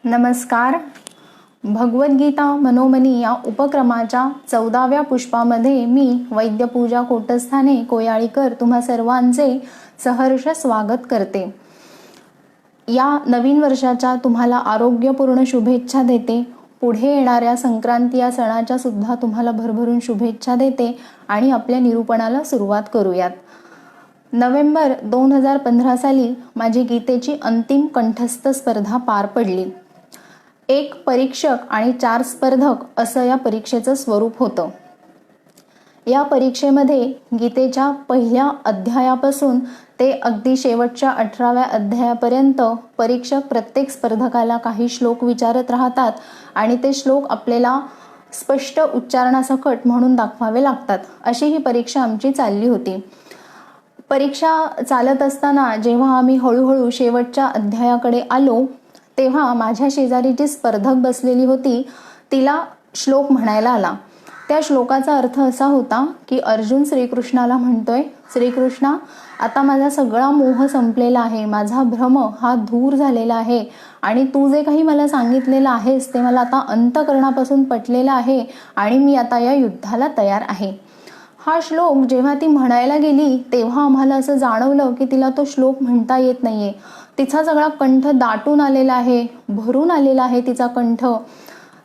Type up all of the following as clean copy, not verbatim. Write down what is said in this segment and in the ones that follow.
नमस्कार. भगवद्गीता मनोमनी या उपक्रमाच्या 14व्या पुष्पामध्ये मी वैद्यपूजा कोटस्थाने कोयाळीकर तुम्हा सर्वांचे सहर्ष स्वागत करते. या नवीन वर्षाच्या तुम्हाला आरोग्यपूर्ण शुभेच्छा देते. पुढे येणाऱ्या संक्रांती या सणाच्या सुद्धा तुम्हाला भरभरून शुभेच्छा देते आणि आपल्या निरूपणाला सुरुवात करूयात. नोव्हेंबर 2015 साली माझी गीतेची अंतिम कंठस्थ स्पर्धा पार पडली. 1 परीक्षक आणि 4 स्पर्धक असं या परीक्षेचं स्वरूप होतं. या परीक्षेमध्ये गीतेच्या पहिल्या अध्यायापासून ते अगदी शेवटच्या 18व्या अध्यायापर्यंत परीक्षक प्रत्येक स्पर्धकाला काही श्लोक विचारत राहतात आणि ते श्लोक आपल्याला स्पष्ट उच्चारणासकट म्हणून दाखवावे लागतात. अशी ही परीक्षा आमची चालली होती. परीक्षा चालत असताना जेव्हा आम्ही हळूहळू शेवटच्या अध्यायाकडे आलो तेव्हा माझ्या शेजारी जी स्पर्धक बसलेली होती तिला श्लोक म्हणायला आला. त्या श्लोकाचा अर्थ असा होता की अर्जुन श्रीकृष्णाला म्हणतोय, श्रीकृष्णा, आता माझा सगळा मोह संपलेला आहे, माझा भ्रम हा दूर झालेला आहे आणि तू जे काही मला सांगितलेलं आहेस ते मला आता अंतःकरणापासून पटलेलं आहे आणि मी आता या युद्धाला तयार आहे. हा श्लोक जेव्हा ती म्हणायला गेली तेव्हा आम्हाला असं जाणवलं की तिला तो श्लोक म्हणता येत नाहीये. तिचा सगळा कंठ दाटून आलेला आहे, भरून आलेला आहे तिचा कंठ.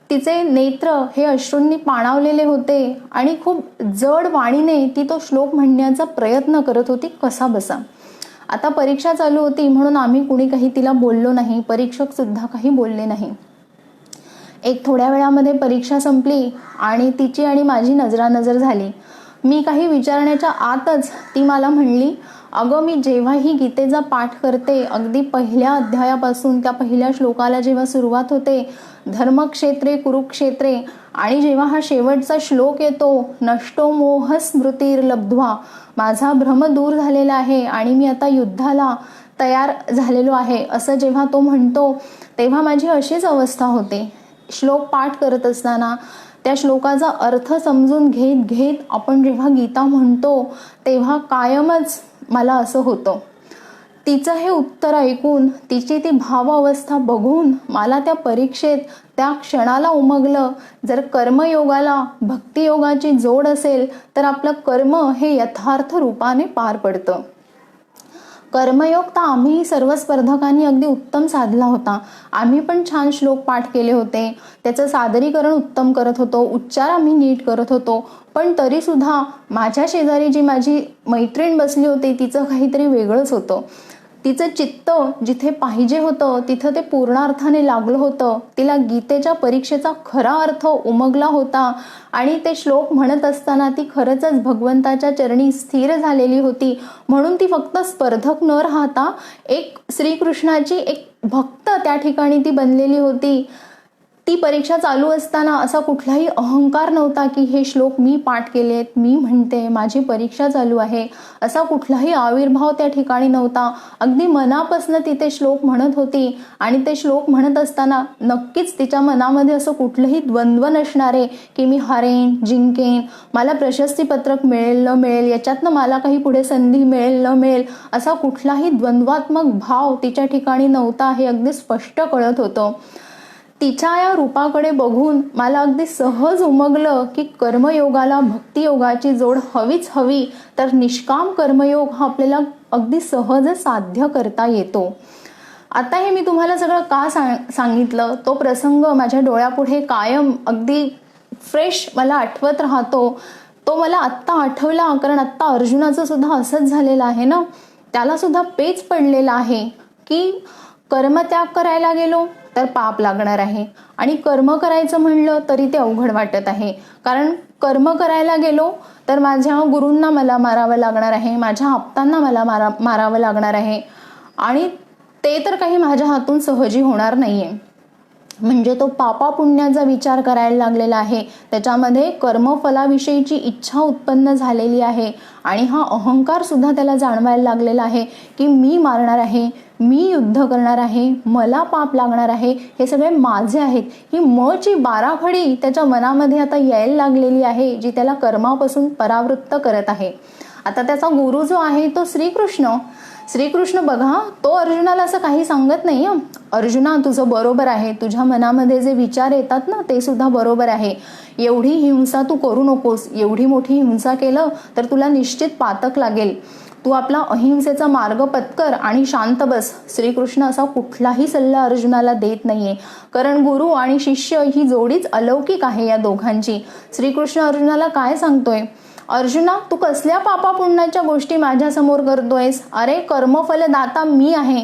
तिचे नेत्र हे अश्रूंनी पाणावलेले होते आणि खूप जड वाणीने ती तो श्लोक म्हणण्याचा प्रयत्न करत होती कसा बसा. आता परीक्षा चालू होती म्हणून आम्ही कुणी काही तिला बोललो नाही, परीक्षक सुद्धा काही बोलले नाही. एक थोड्या वेळामध्ये परीक्षा संपली आणि तिची आणि माझी नजरानजर झाली. मी काही विचारण्याच्या आतच ती मला म्हणली, अगं मी जेव्हाही गीतेचा पाठ करते अगदी पहिल्या अध्यायापासून त्या पहिल्या श्लोकाला जेव्हा सुरुवात होते, धर्मक्षेत्रे कुरुक्षेत्रे, आणि जेव्हा हा शेवटचा श्लोक येतो, नष्टो मोह स्मृतिर्लब्ध्वा, माझा भ्रम दूर झालेला आहे आणि मी आता युद्धाला तयार झालेलो आहे, असं जेव्हा तो म्हणतो तेव्हा माझी अशीच अवस्था होते. श्लोक पाठ करत असताना त्या श्लोकाचा अर्थ समजून घेत घेत आपण जेव्हा गीता म्हणतो तेव्हा कायमच मला असं होतं. तिचं हे उत्तर ऐकून, तिची ती भाव अवस्था बघून मला त्या परीक्षेत त्या क्षणाला उमगलं, जर कर्मयोगाला भक्तियोगाची जोड असेल तर आपलं कर्म हे यथार्थ रूपाने पार पडतं. कर्मयोग तर आम्ही सर्व स्पर्धकांनी अगदी उत्तम साधला होता. आम्ही पण छान श्लोक पाठ केले होते, त्याचं सादरीकरण उत्तम करत होतो, उच्चार आम्ही नीट करत होतो. पण तरी सुद्धा माझ्या शेजारी जी माझी मैत्रीण बसली होती तिचं काहीतरी वेगळंच होतं. तिचं चित्त जिथे पाहिजे होतं तिथं ते पूर्णार्थाने लागलं होतं. तिला गीतेच्या परीक्षेचा खरा अर्थ उमगला होता आणि ते श्लोक म्हणत असताना ती खरंच भगवंताच्या चरणी स्थिर झालेली होती. म्हणून ती फक्त स्पर्धक न राहता एक श्रीकृष्णाची एक भक्त त्या ठिकाणी ती बनलेली होती. ती परीक्षा चालू असताना असा कुठलाही अहंकार नव्हता की हे श्लोक मी पाठ केलेत, मी म्हणते, माझी परीक्षा चालू आहे, असा कुठलाही आविर्भाव त्या ठिकाणी नव्हता. अगदी मनापासून ती ते श्लोक म्हणत होती आणि ते श्लोक म्हणत असताना नक्कीच तिच्या मनामध्ये असं कुठलंही द्वंद्व नसणारे की मी हरेन, जिंकेन, मला प्रशस्तीपत्रक मिळेल न मिळेल, याच्यातनं मला काही पुढे संधी मिळेल न मिळेल, असा कुठलाही द्वंद्वात्मक भाव तिच्या ठिकाणी नव्हता. हे अगदी स्पष्ट कळत होतं. तिच्या या रूपाकडे बघून मला अगदी सहज उमगलं की कर्मयोगाला भक्तियोगाची जोड हवीच हवी, तर निष्काम कर्मयोग हा आपल्याला अगदी सहज साध्य करता येतो. आता हे मी तुम्हाला सगळं का सांगितलं, तो प्रसंग माझ्या डोळ्यापुढे कायम अगदी फ्रेश मला आठवत राहतो. तो मला आत्ता आठवला कारण आत्ता अर्जुनाचं सुद्धा असंच झालेलं आहे ना. त्याला सुद्धा पेच पडलेला आहे की कर्मत्याग करायला गेलो तर पाप लागणार आहे आणि कर्म करायचं म्हणलं तरी ते अवघड वाटत आहे. कारण कर्म करायला गेलो तर माझ्या गुरूंना मला मारावं लागणार आहे, माझ्या आप्तांना मला मारावं लागणार आहे आणि ते तर काही माझ्या हातून सहजी होणार नाहीये. म्हणजे तो पापा पुण्याचा विचार करायला लागलेला आहे, त्याच्यामध्ये कर्मफलाविषयीची इच्छा उत्पन्न झालेली आहे आणि हा अहंकार सुद्धा त्याला जाणवायला लागलेला आहे की मी मारणार आहे, मी युद्ध करणार आहे, मला पाप लागणार आहे, हे सगळे माझे आहेत. ही मची बाराखडी त्याच्या मनामध्ये आता यायला लागलेली आहे जी त्याला कर्मापासून परावृत्त करत आहे. आता त्याचा गुरु जो आहे तो श्रीकृष्ण बघा, तो अर्जुनाला असं काही सांगत नाही. अर्जुना, तुझं बरोबर आहे, तुझ्या मनामध्ये जे विचार येतात ना ते सुद्धा बरोबर आहे. एवढी हिंसा तू करू नकोस. एवढी मोठी हिंसा केलं तर तुला निश्चित पातक लागेल. तू आपला अहिंसेचा मार्ग पत्कर आणि शांत बस. श्रीकृष्ण असा कुठलाही सल्ला अर्जुनाला देत नाहीये, कारण गुरु आणि शिष्य ही जोडीच अलौकिक आहे या दोघांची. श्रीकृष्ण अर्जुनाला काय सांगतोय? अर्जुना, तू कसल्या पापा पुण्याच्या गोष्टी माझ्या समोर करतोयस? अरे, कर्मफलदाता मी आहे.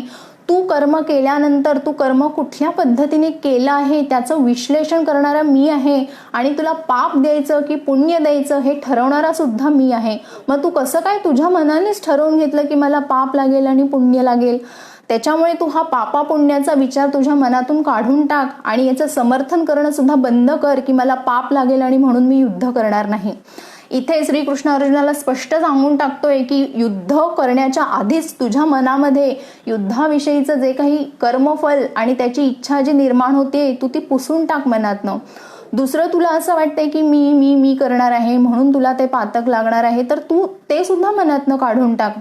तू कर्म केल्यानंतर तू कर्म कुठल्या पद्धतीने केलं आहे त्याचं विश्लेषण करणारा मी आहे, आणि तुला पाप द्यायचं की पुण्य द्यायचं हे ठरवणारा सुद्धा मी आहे. मग तू कसं काय तुझ्या मनानेच ठरवून घेतलं की मला पाप लागेल आणि पुण्य लागेल? त्याच्यामुळे तू हा पापा पुण्याचा विचार तुझ्या मनातून काढून टाक आणि याचं समर्थन करणं सुद्धा बंद कर की मला पाप लागेल आणि म्हणून मी युद्ध करणार नाही. इथे श्रीकृष्ण अर्जुनाला स्पष्ट सांगून टाकतोय की युद्ध करण्याच्या आधीच तुझ्या मनामध्ये युद्धाविषयीचं जे काही कर्मफल आणि त्याची इच्छा जी निर्माण होते तू ती पुसून टाक मनातनं. दुसरं, तुला असं वाटतंय की मी मी मी करणार आहे म्हणून तुला ते पातक लागणार आहे, तर तू ते सुद्धा मनातनं काढून टाक.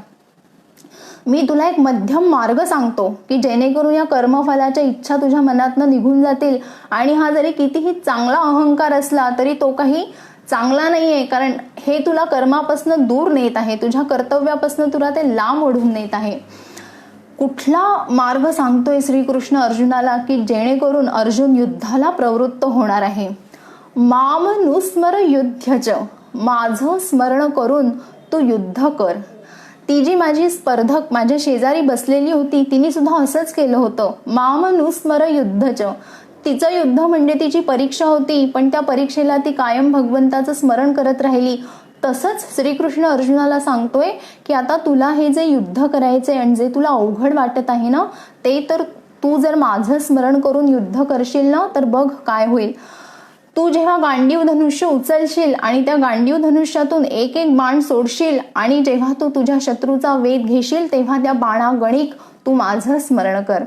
मी तुला एक मध्यम मार्ग सांगतो की जेणेकरून या कर्मफलाच्या इच्छा तुझ्या मनातनं निघून जातील, आणि हा जरी कितीही चांगला अहंकार असला तरी तो काही चांगला नाहीये, कारण हे तुला कर्मापासून दूर नेत आहे, तुझ्या कर्तव्यापासून तुला ते लांब ओढून नेत आहे. कुठला मार्ग सांगतोय श्रीकृष्ण अर्जुनाला की जेणेकरून अर्जुन युद्धाला प्रवृत्त होणार आहे? माम नुस्मर युध्यच, माझं स्मरण करून तू युद्ध कर. ती जी माझी स्पर्धक माझ्या शेजारी बसलेली होती तिने सुद्धा असंच केलं होतं. माम नुस्मर युद्धच, तिचं युद्ध म्हणजे तिची परीक्षा होती, पण त्या परीक्षेला ती कायम भगवंताचं स्मरण करत राहिली. तसंच श्रीकृष्ण अर्जुनाला सांगतोय की आता तुला हे जे युद्ध करायचे आणि जे तुला अवघड वाटत आहे ना ते तर तू जर माझं स्मरण करून युद्ध करशील ना तर बघ काय होईल. तू जेव्हा गांडीव धनुष्य उचलशील आणि त्या गांडीव धनुष्यातून एक एक बाण सोडशील आणि जेव्हा तू तुझ्या शत्रूचा वेध घेशील तेव्हा त्या बाणागणिक तू माझं स्मरण कर.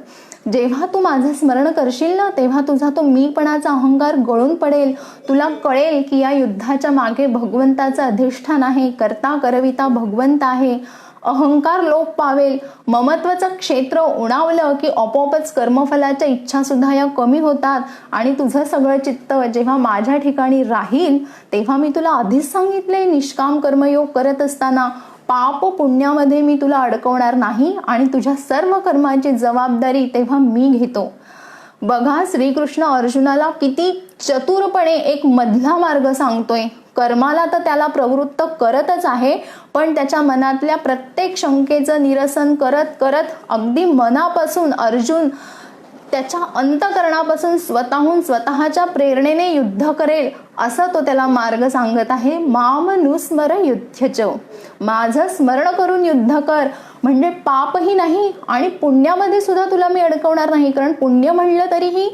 जेव्हा तू माझं स्मरण करशील ना तेव्हा तुझा तो मीपणाचा अहंकार गळून पडेल. तुला कळेल की या युद्धाच्या मागे भगवंताचं अधिष्ठान आहे, करता करविता भगवंत आहे. अहंकार लोप पावेल. ममत्वाचं क्षेत्र उणावलं की आपोआपच कर्मफलाच्या इच्छा सुद्धा या कमी होतात, आणि तुझं सगळं चित्त जेव्हा माझ्या ठिकाणी राहील तेव्हा मी तुला आधीच सांगितलंय निष्काम कर्मयोग करत असताना पाप पुण्यामध्ये मी तुला अडकवणार नाही आणि तुझ्या सर्व कर्माची जबाबदारी तेव्हा मी घेतो. बघा, श्रीकृष्ण अर्जुनाला किती चतुरपणे एक मधला मार्ग सांगतोय. कर्माला तर त्याला प्रवृत्त करतच आहे, पण त्याच्या मनातल्या प्रत्येक शंकेचं निरसन करत करत अगदी मनापासून अर्जुन त्याच्या अंतकरणापासून स्वतःहून स्वतःच्या प्रेरणेने युद्ध करेल असं तो त्याला मार्ग सांगत आहे. माम नुस्मर युध्यच, माझं स्मरण करून युद्ध कर, म्हणजे पापही नाही आणि पुण्यामध्ये सुद्धा तुला मी अडकवणार नाही. कारण पुण्य म्हणलं तरीही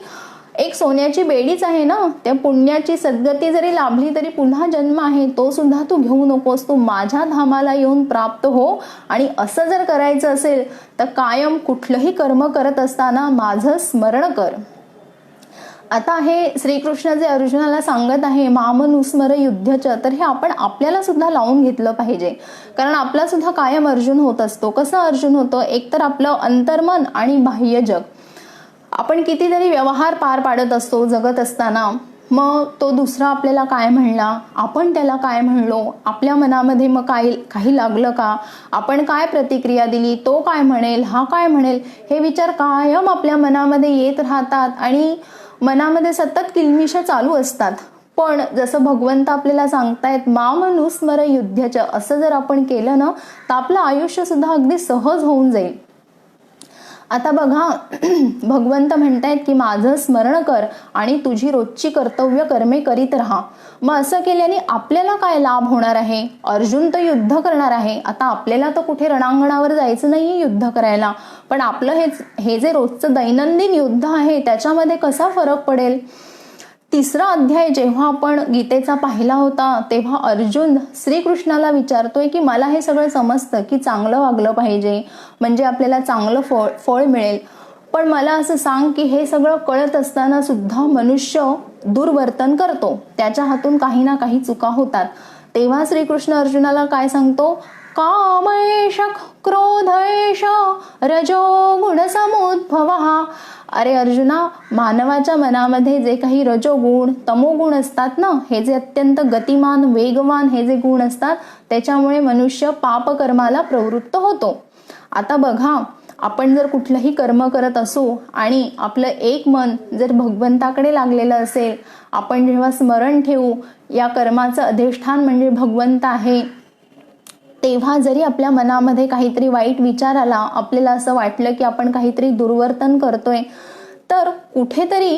एक सोन्याची बेडीच आहे ना. त्या पुण्याची सद्गती जरी लाभली तरी पुन्हा जन्म आहे, तो सुद्धा तू घेऊ नकोस. तू माझ्या धामाला येऊन प्राप्त हो, आणि असं जर करायचं असेल तर कायम कुठलंही कर्म करत असताना माझं स्मरण कर. आता हे श्रीकृष्ण जे अर्जुनाला सांगत आहे मामनुस्मर युद्धच, तर हे आपण आपल्याला सुद्धा लावून घेतलं पाहिजे, कारण आपला सुद्धा कायम अर्जुन होत असतो. कसं अर्जुन होतो? एकतर आपलं अंतर्मन आणि बाह्य जग. आपण कितीतरी व्यवहार पार पाडत असतो जगत असताना, मग तो दुसरा आपल्याला काय म्हणला, आपण त्याला काय म्हणलो, आपल्या मनामध्ये मग काही लागलं का, आपण काय प्रतिक्रिया दिली, तो काय म्हणेल, हा काय म्हणेल, हे विचार कायम आपल्या मनामध्ये येत राहतात आणि मनामध्ये सतत किलमिशा चालू असतात. पण जसं भगवंत आपल्याला सांगतायत मामनुस्मर युद्धच, असं जर आपण केलं ना तर आपलं आयुष्य सुद्धा अगदी सहज होऊन जाईल. आता बघा, भगवंत म्हणतायत की माझं स्मरण कर आणि तुझी रोजची कर्तव्य कर्मे करीत राहा. मग असं केल्याने आपल्याला काय लाभ होणार आहे? अर्जुन तर युद्ध करणार आहे. आता आपल्याला तर कुठे रणांगणावर जायचं नाही युद्ध करायला, पण आपलं हे जे रोजचं दैनंदिन युद्ध आहे त्याच्यामध्ये कसा फरक पडेल? तिसरा अध्याय जेव्हा आपण गीतेचा पाहिला होता तेव्हा अर्जुन श्रीकृष्णाला विचारतोय की मला हे सगळं समजतं की चांगलं वागलं पाहिजे म्हणजे आपल्याला चांगलं फळ मिळेल, पण मला असं सांग की हे सगळं कळत असताना सुद्धा मनुष्य दुर्वर्तन करतो, त्याच्या हातून काही ना काही चुका होतात. तेव्हा श्रीकृष्ण अर्जुनाला काय सांगतो? कामैष क्रोधैष रजोगुण समुद्भवः. अरे अर्जुना, मानवाच्या मनामध्ये जे काही रजोगुण तमोगुण असतात ना, हे जे अत्यंत गतिमान वेगवान हे जे गुण असतात, त्याच्यामुळे मनुष्य पापकर्माला प्रवृत्त होतो. आता बघा, आपण जर कुठलंही कर्म करत असू आणि आपलं एक मन जर भगवंताकडे लागलेलं असेल, आपण जेव्हा स्मरण ठेवू या कर्माचं अधिष्ठान म्हणजे भगवंत आहे, तेव्हा जरी आपल्या मनामध्ये काहीतरी वाईट विचार आला, आपल्याला असं वाटलं की आपण काहीतरी दुर्वर्तन करतोय, तर कुठेतरी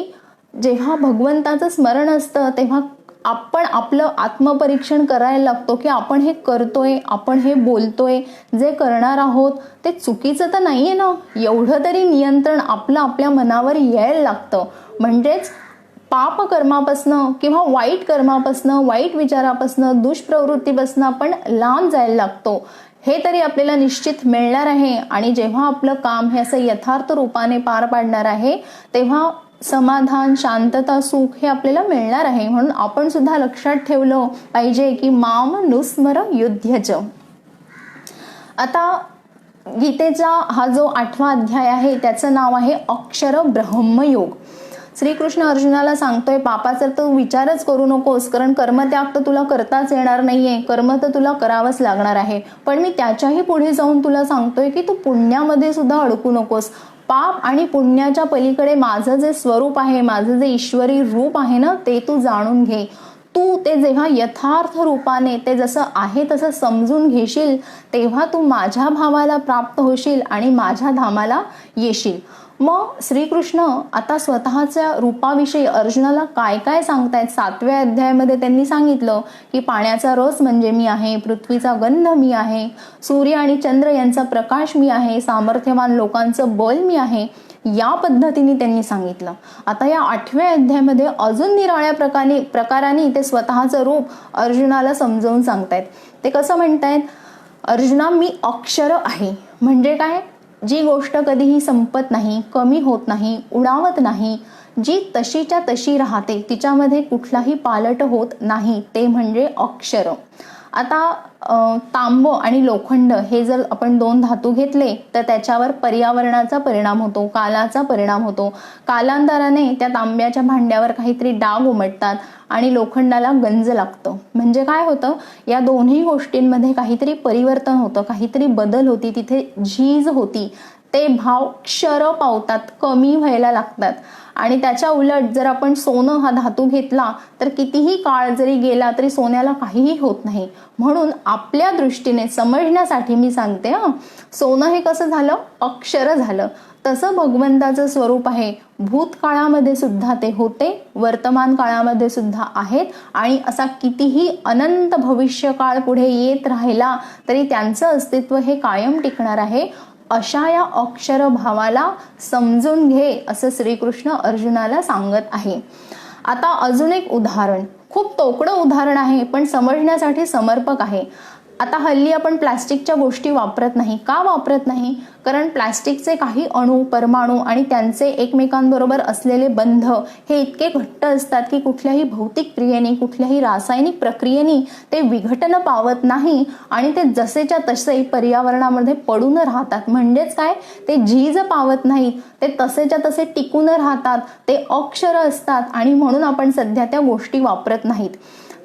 जेव्हा भगवंताचं स्मरण असतं तेव्हा आपण आपलं आत्मपरीक्षण करायला लागतो की आपण हे करतोय, आपण हे बोलतोय, जे करणार आहोत ते चुकीचं तर नाहीये ना. एवढं तरी नियंत्रण आपलं आपल्या मनावर यायला लागतं. म्हणजेच पाप कर्मापासनं किंवा वाईट कर्मापासनं, वाईट विचारापासनं, दुष्प्रवृत्तीपासनं आपण लांब जायला लागतो. हे तरी आपल्याला निश्चित मिळणार आहे. आणि जेव्हा आपलं काम हे असं यथार्थ रूपाने पार पाडणार आहे, तेव्हा समाधान, शांतता, सुख हे आपल्याला मिळणार आहे. म्हणून आपण सुद्धा लक्षात ठेवलं पाहिजे की माम नुस्मर युध्यच. आता गीतेचा हा जो 8वा अध्याय आहे त्याचं नाव आहे अक्षर ब्रह्मयोग. श्रीकृष्ण अर्जुनाला सांगतोय, पापाचा तू विचारच करू नकोस, कारण कर्मत्याग तर तुला करताच येणार नाहीये, कर्म तर तुला करावंच लागणार आहे. पण मी त्याच्याही पुढे जाऊन तुला सांगतोय की तू पुण्यामध्ये सुद्धा अडकू नकोस. पाप आणि पुण्याच्या पलीकडे माझं जे स्वरूप आहे, माझं जे ईश्वरी रूप आहे ना, ते तू जाणून घे. तू ते जेव्हा यथार्थ रूपाने ते जसं आहे तसं समजून घेशील, तेव्हा तू माझ्या भावाला प्राप्त होशील आणि माझ्या धामाला येशील. मग श्रीकृष्ण आता स्वतःच्या रूपाविषयी अर्जुनाला काय काय सांगतायत. 7व्या अध्यायामध्ये त्यांनी सांगितलं की पाण्याचा रस म्हणजे मी आहे, पृथ्वीचा गंध मी आहे, सूर्य आणि चंद्र यांचा प्रकाश मी आहे, सामर्थ्यवान लोकांचं बल मी आहे. या पद्धतीने त्यांनी सांगितलं. आता या 8व्या अध्यायामध्ये अजून निराळ्या प्रकाराने ते स्वतःचं रूप अर्जुनाला समजावून सांगतायत. ते कसं म्हणतायत, अर्जुना मी अक्षर आहे. म्हणजे काय, जी गोष्ट कधीही संपत नाही, कमी होत नाही, उडावत नाही, जी तशीच्या तशी राहते, तिच्यामध्ये कुठलाही पालट होत नाही, ते म्हणजे अक्षर. आता तांब आणि लोखंड हे जर आपण 2 धातू घेतले तर त्याच्यावर पर्यावरणाचा परिणाम होतो, कालाचा परिणाम होतो. कालांतराने त्या तांब्याच्या भांड्यावर काहीतरी डाग उमटतात आणि लोखंडाला गंज लागतं. म्हणजे काय होतं, या दोन्ही गोष्टींमध्ये काहीतरी परिवर्तन होतं, काहीतरी बदल होती, तिथे झीज होती. ते भाव क्षर पावतात, कमी व्हायला लागतात. आणि त्याच्या उलट जर आपण सोनं हा धातू घेतला तर कितीही काळ जरी गेला तरी सोन्याला काहीही होत नाही. म्हणून आपल्या दृष्टीने समजण्यासाठी मी सांगते, सोनं हे कसं झालं, अक्षर झालं. तसं भगवंताचं स्वरूप आहे. भूतकाळामध्ये सुद्धा ते होते, वर्तमान काळामध्ये सुद्धा आहेत, आणि असा कितीही अनंत भविष्य काळ पुढे येत राहिला तरी त्यांचं अस्तित्व हे कायम टिकणार आहे. अशा या अक्षर भावाला समजून घे असं श्रीकृष्ण अर्जुनाला सांगत आहे. आता अजून एक उदाहरण, खूप तोकडं उदाहरण आहे पण समजण्यासाठी समर्पक आहे. आता हल्ली आपण प्लास्टिकच्या गोष्टी वापरत नाही. का वापरत नाही? कारण प्लास्टिकचे काही अणू, परमाणू आणि त्यांचे एकमेकांबरोबर असलेले बंध हे इतके घट्ट असतात की कुठल्याही भौतिक क्रियेने, कुठल्याही रासायनिक प्रक्रियेने ते विघटन पावत नाही आणि ते जसेच्या तसे पर्यावरणामध्ये पडून राहतात. म्हणजेच काय, ते झीज पावत नाहीत, ते तसेच्या तसे टिकून राहतात, ते अक्षर असतात आणि म्हणून आपण सध्या त्या गोष्टी वापरत नाहीत.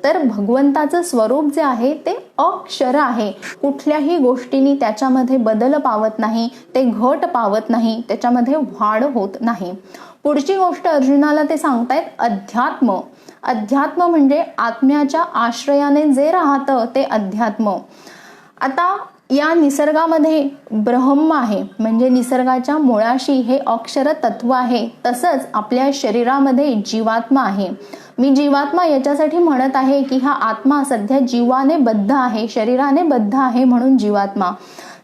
तर भगवंताचं स्वरूप जे आहे ते अक्षर आहे. कुठल्याही गोष्टींनी त्याच्यामध्ये बदल पावत नाही, ते घट पावत नाही, त्याच्यामध्ये वाढ होत नाही. पुढची गोष्ट अर्जुनाला ते सांगतायत अध्यात्म. अध्यात्म म्हणजे आत्म्याच्या आश्रयाने जे राहतं ते अध्यात्म. आता या निसर्गामध्ये ब्रह्म आहे, म्हणजे निसर्गाच्या मुळाशी हे अक्षर तत्व आहे. तसंच आपल्या शरीरामध्ये जीवात्मा आहे. मी जीवात्मा याच्यासाठी म्हणत आहे की हा आत्मा सध्या जीवाने बद्ध आहे, शरीराने बद्ध आहे, म्हणून जीवात्मा.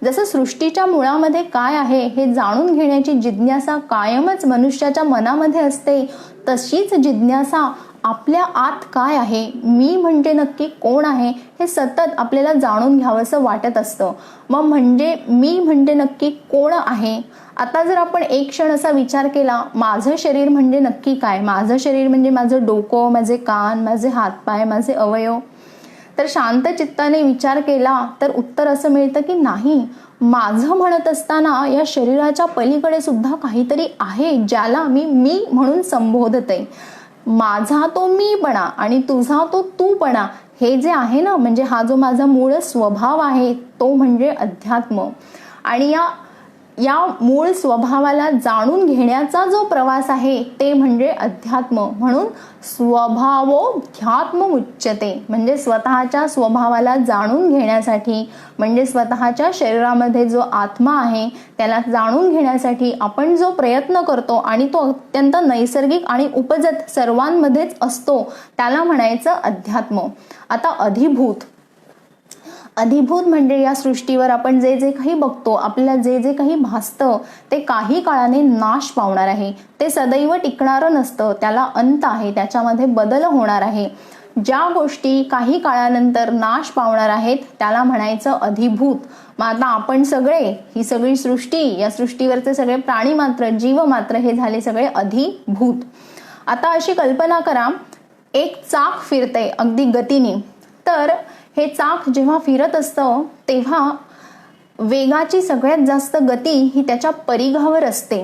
जसं सृष्टीच्या मुळामध्ये काय आहे हे जाणून घेण्याची जिज्ञासा कायमच मनुष्याच्या मनामध्ये असते, तशीच जिज्ञासा आपल्या आत काय आहे, मी म्हणजे नक्की कोण आहे, हे सतत आपल्याला जाणून घ्यावंसं वाटत असतं. मग म्हणजे मी म्हणजे नक्की कोण आहे. आता जर आपण एक क्षण असा विचार केला, माझं शरीर म्हणजे नक्की काय, माझं शरीर म्हणजे माझं डोकं, माझे कान, माझे हातपाय, माझे अवयव, तर शांत चित्ताने विचार केला तर उत्तर असं मिळतं की नाही, माझं म्हणत असताना या शरीराच्या पलीकडे सुद्धा काहीतरी आहे ज्याला मी म्हणून संबोधते. माझा तो मीपणा आणि तुझा तो तूपणा हे जे आहे ना, म्हणजे हा जो माझा मूळ स्वभाव आहे तो म्हणजे अध्यात्म. आणि या मूळ स्वभावाला जाणून घेण्याचा जो प्रवास आहे ते म्हणजे अध्यात्म. म्हणून स्वभावोध्यात्म उच्यते, म्हणजे स्वतःच्या स्वभावाला जाणून घेण्यासाठी, म्हणजे स्वतःच्या शरीरामध्ये जो आत्मा आहे त्याला जाणून घेण्यासाठी आपण जो प्रयत्न करतो आणि तो अत्यंत नैसर्गिक आणि उपजत सर्वांमध्येच असतो त्याला म्हणायचं अध्यात्म. आता अधिभूत म्हणजे या सृष्टीवर आपण जे जे काही बघतो, आपल्याला जे जे काही भासतं ते काही काळाने नाश पावणार आहे. ते सदैव टिकणारं नसतं, त्याला अंत आहे, त्याच्यामध्ये बदल होणार आहे. ज्या गोष्टी काही काळानंतर नाश पावणार आहेत त्याला म्हणायचं अधिभूत. मग आता आपण सगळे, ही सगळी सृष्टी, या सृष्टीवरचे सगळे प्राणी मात्र, जीव मात्र हे झाले सगळे अधिभूत. आता अशी कल्पना करा, एक चाक फिरते अगदी गतीने. तर हे चाक जेव्हा फिरत असतं तेव्हा वेगाची सगळ्यात जास्त गती ही त्याच्या परिघावर असते.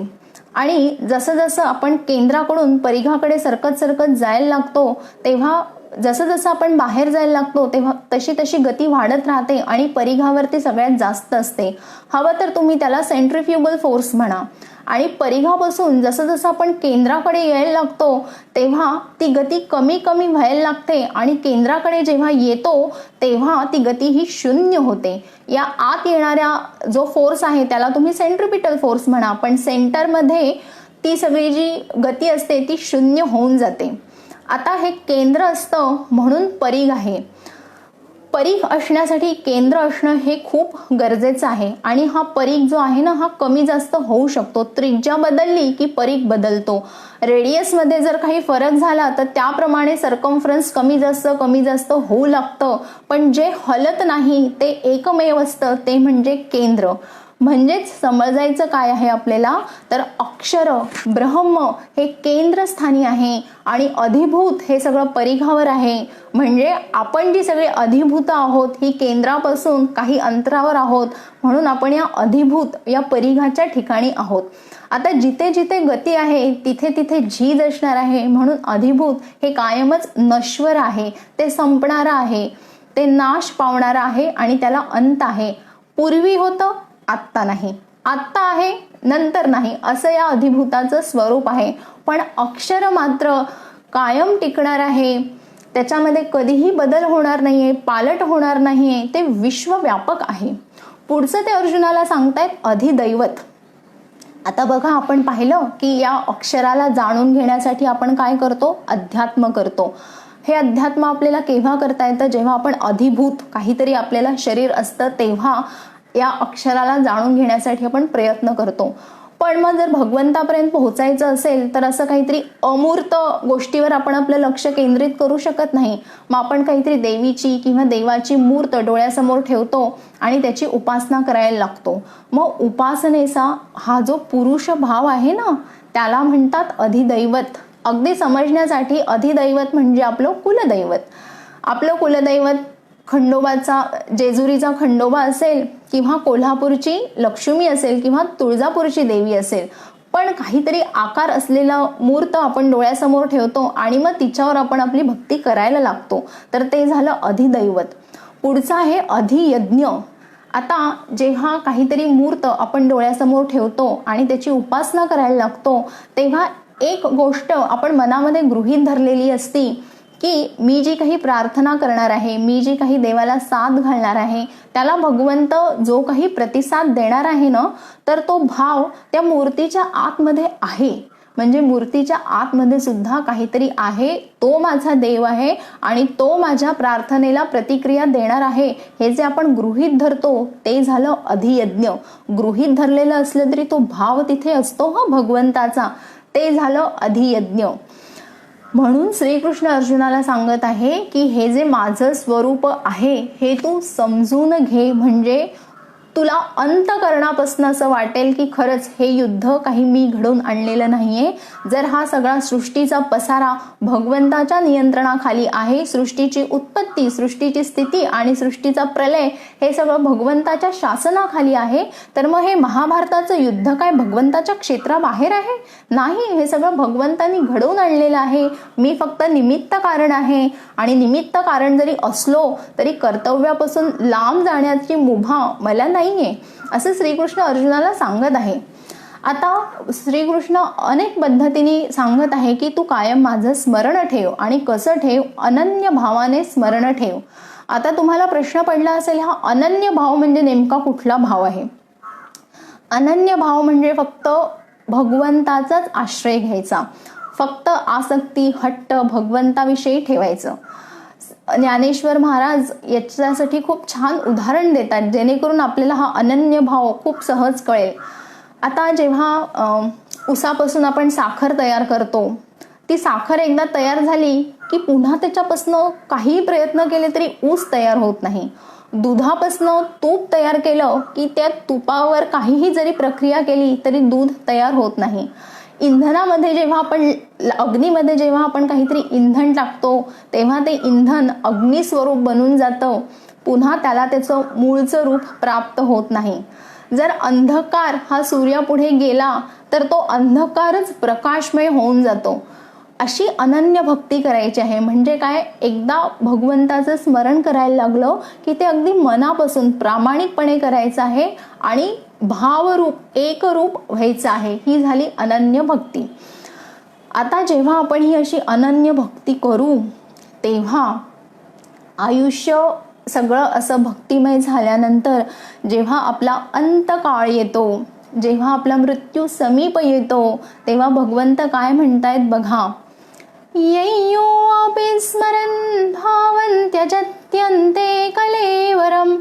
आणि जसं जसं आपण केंद्राकडून परिघाकडे सरकत सरकत जायला लागतो तेव्हा जसं जसं आपण बाहेर जायला लागतो तेव्हा तशी तशी गती वाढत राहते आणि परिघावरती सगळ्यात जास्त असते. हवं तर तुम्ही त्याला सेंट्रिफ्युगल फोर्स म्हणा. आणि परिघापासून जसं जसं आपण केंद्राकडे यायला लागतो तेव्हा ती गती कमी कमी व्हायला लागते आणि केंद्राकडे जेव्हा येतो तेव्हा ती गती ही शून्य होते. या आत येणाऱ्या जो फोर्स आहे त्याला तुम्ही सेंट्रिपिटल फोर्स म्हणा, पण सेंटरमध्ये ती सगळी जी गती असते ती शून्य होऊन जाते. आता हे केंद्र असतं म्हणून परिघ आहे. परिघ असण्यासाठी केंद्र असणं हे खूप गरजेचं आहे. आणि हा परिघ जो आहे ना हा कमी जास्त होऊ शकतो. त्रिज्या बदलली की परिघ बदलतो. रेडियसमध्ये जर काही फरक झाला तर त्याप्रमाणे सर्कम्फरन्स कमी जास्त होऊ लागतं. पण जे हलत नाही ते एकमेव असतं ते म्हणजे केंद्र. म्हणजेच समजायचं काय आहे आपल्याला, तर अक्षर ब्रह्म हे केंद्रस्थानी आहे आणि अधिभूत हे सगळं परिघावर आहे. म्हणजे आपण जी सगळी अधिभूत आहोत ही केंद्रापासून काही अंतरावर आहोत, म्हणून आपण या अधिभूत या परिघाच्या ठिकाणी आहोत. आता जिथे जिथे गती आहे तिथे तिथे झीज असणार आहे. म्हणून अधिभूत हे कायमच नश्वर आहे, ते संपणारं आहे, ते नाश पावणारं आहे आणि त्याला अंत आहे. पूर्वी होतं, आत्ता नाही, आत्ता आहे, नंतर नाही, असं या अधिभूताचं स्वरूप आहे. पण अक्षर मात्र कायम टिकणार आहे, त्याच्यामध्ये कधीही बदल होणार नाहीये, पालट होणार नाहीये, ते विश्वव्यापक आहे. पुढचं ते अर्जुनाला सांगतायत अधिदैवत. आता बघा, आपण पाहिलं की या अक्षराला जाणून घेण्यासाठी आपण काय करतो, अध्यात्म करतो. हे अध्यात्म आपल्याला केव्हा करता येतं, जेव्हा आपण अधिभूत काहीतरी आपल्याला शरीर असतं तेव्हा या अक्षराला जाणून घेण्यासाठी आपण प्रयत्न करतो. पण मग जर भगवंतापर्यंत पोहोचायचं असेल तर असं काहीतरी अमूर्त गोष्टीवर आपण आपलं लक्ष केंद्रित करू शकत नाही. मग आपण काहीतरी देवीची किंवा देवाची मूर्त डोळ्यासमोर ठेवतो आणि त्याची उपासना करायला लागतो. मग उपासनेचा हा जो पुरुष भाव आहे ना त्याला म्हणतात अधिदैवत. अगदी समजण्यासाठी अधिदैवत म्हणजे आपलं कुलदैवत. आपलं कुलदैवत खंडोबाचा, जेजुरीचा खंडोबा असेल किंवा कोल्हापूरची लक्ष्मी असेल किंवा तुळजापूरची देवी असेल, पण काहीतरी आकार असलेला मूर्त आपण डोळ्यासमोर ठेवतो आणि मग तिच्यावर आपण आपली भक्ती करायला लागतो, तर ते झालं अधिदैवत. पुढचं आहे अधियज्ञ. आता जेव्हा काहीतरी मूर्त आपण डोळ्यासमोर ठेवतो आणि त्याची उपासना करायला लागतो तेव्हा एक गोष्ट आपण मनामध्ये गृहीत धरलेली असती की मी जी काही प्रार्थना करणार आहे, मी जी काही देवाला साथ घालणार आहे त्याला भगवंत जो काही प्रतिसाद देणार आहे ना, तर तो भाव त्या मूर्तीच्या आतमध्ये आहे. म्हणजे मूर्तीच्या आतमध्ये सुद्धा काहीतरी आहे, तो माझा देव आहे आणि तो माझ्या प्रार्थनेला प्रतिक्रिया देणार आहे, हे जे आपण गृहीत धरतो ते झालं अधियज्ञ. गृहीत धरलेलं असलं तरी तो भाव तिथे असतो हा भगवंताचा, ते झालं अधियज्ञ. म्हणून श्रीकृष्ण अर्जुनाला सांगत आहे की हे जे माझं स्वरूप आहे हे तू समजून घे. म्हणजे तुला अंतःकरणापासून असं वाटेल की खरंच हे युद्ध काही मी घडवून आणलेलं नाहीये. जर हा सगळा सृष्टीचा पसारा भगवंताच्या नियंत्रणाखाली आहे, सृष्टीची उत्पत्ती, सृष्टीची स्थिती आणि सृष्टीचा प्रलय हे सगळं भगवंताच्या शासनाखाली आहे, तर मग हे महाभारताचं युद्ध काय भगवंताच्या क्षेत्राबाहेर आहे? नाही, हे सगळं भगवंतांनी घडवून आणलेलं आहे. मी फक्त निमित्त कारण आहे. आणि निमित्त कारण जरी असलो तरी कर्तव्यापासून लांब जाण्याची मुभा मला नाहीये, असं श्रीकृष्ण अर्जुनाला सांगत आहे. आता श्रीकृष्ण अनेक पद्धतीने सांगत आहे की तू कायम माझं स्मरण ठेव. आणि कसं ठेव? अनन्य भावाने स्मरण ठेव. आता तुम्हाला प्रश्न पडला असेल, हा अनन्य भाव म्हणजे नेमका कुठला भाव आहे? अनन्य भाव म्हणजे फक्त भगवंताचाच आश्रय घ्यायचा, फक्त आसक्ती, हट्ट भगवंताविषयी ठेवायचं. ज्ञानेश्वर महाराज याच्यासाठी खूप छान उदाहरण देतात, जेणेकरून आपल्याला हा अनन्य भाव खूप सहज कळेल. आता जेव्हा ऊसापासून आपण साखर तयार करतो, ती साखर एकदा तयार झाली की पुन्हा त्याच्यापासून काही प्रयत्न केले तरी ऊस तयार होत नाही. दुधापासून तूप तयार केलं की त्या तुपावर काहीही जरी प्रक्रिया केली तरी दूध तयार होत नाही. इंधनामध्ये जेव्हा आपण अग्नीमध्ये जेव्हा आपण काहीतरी इंधन टाकतो तेव्हा ते इंधन अग्निस्वरूप बनून जातं, पुन्हा त्याला त्याचं मूळचं रूप प्राप्त होत नाही. जर अंधकार हा सूर्यापुढे गेला तर तो अंधकारच प्रकाशमय होऊन जातो. अशी अनन्य भक्ती करायची आहे. म्हणजे काय? एकदा भगवंताचं स्मरण करायला लागलं की ते अगदी मनापासून प्रामाणिकपणे करायचं आहे आणि भावरूप, एकरूप व्हायचं आहे. ही झाली अनन्य भक्ती. आता जेव्हा आपण ही अशी अनन्य भक्ती करू तेव्हा आयुष्य सगळं असं भक्तिमय झाल्यानंतर जेव्हा आपला अंतकाळ येतो, जेव्हा आपला मृत्यू समीप येतो, तेव्हा भगवंत काय म्हणतायत बघा. यय्यो अपि स्मरन् भावं त्यजत्यन्ते कलेवरं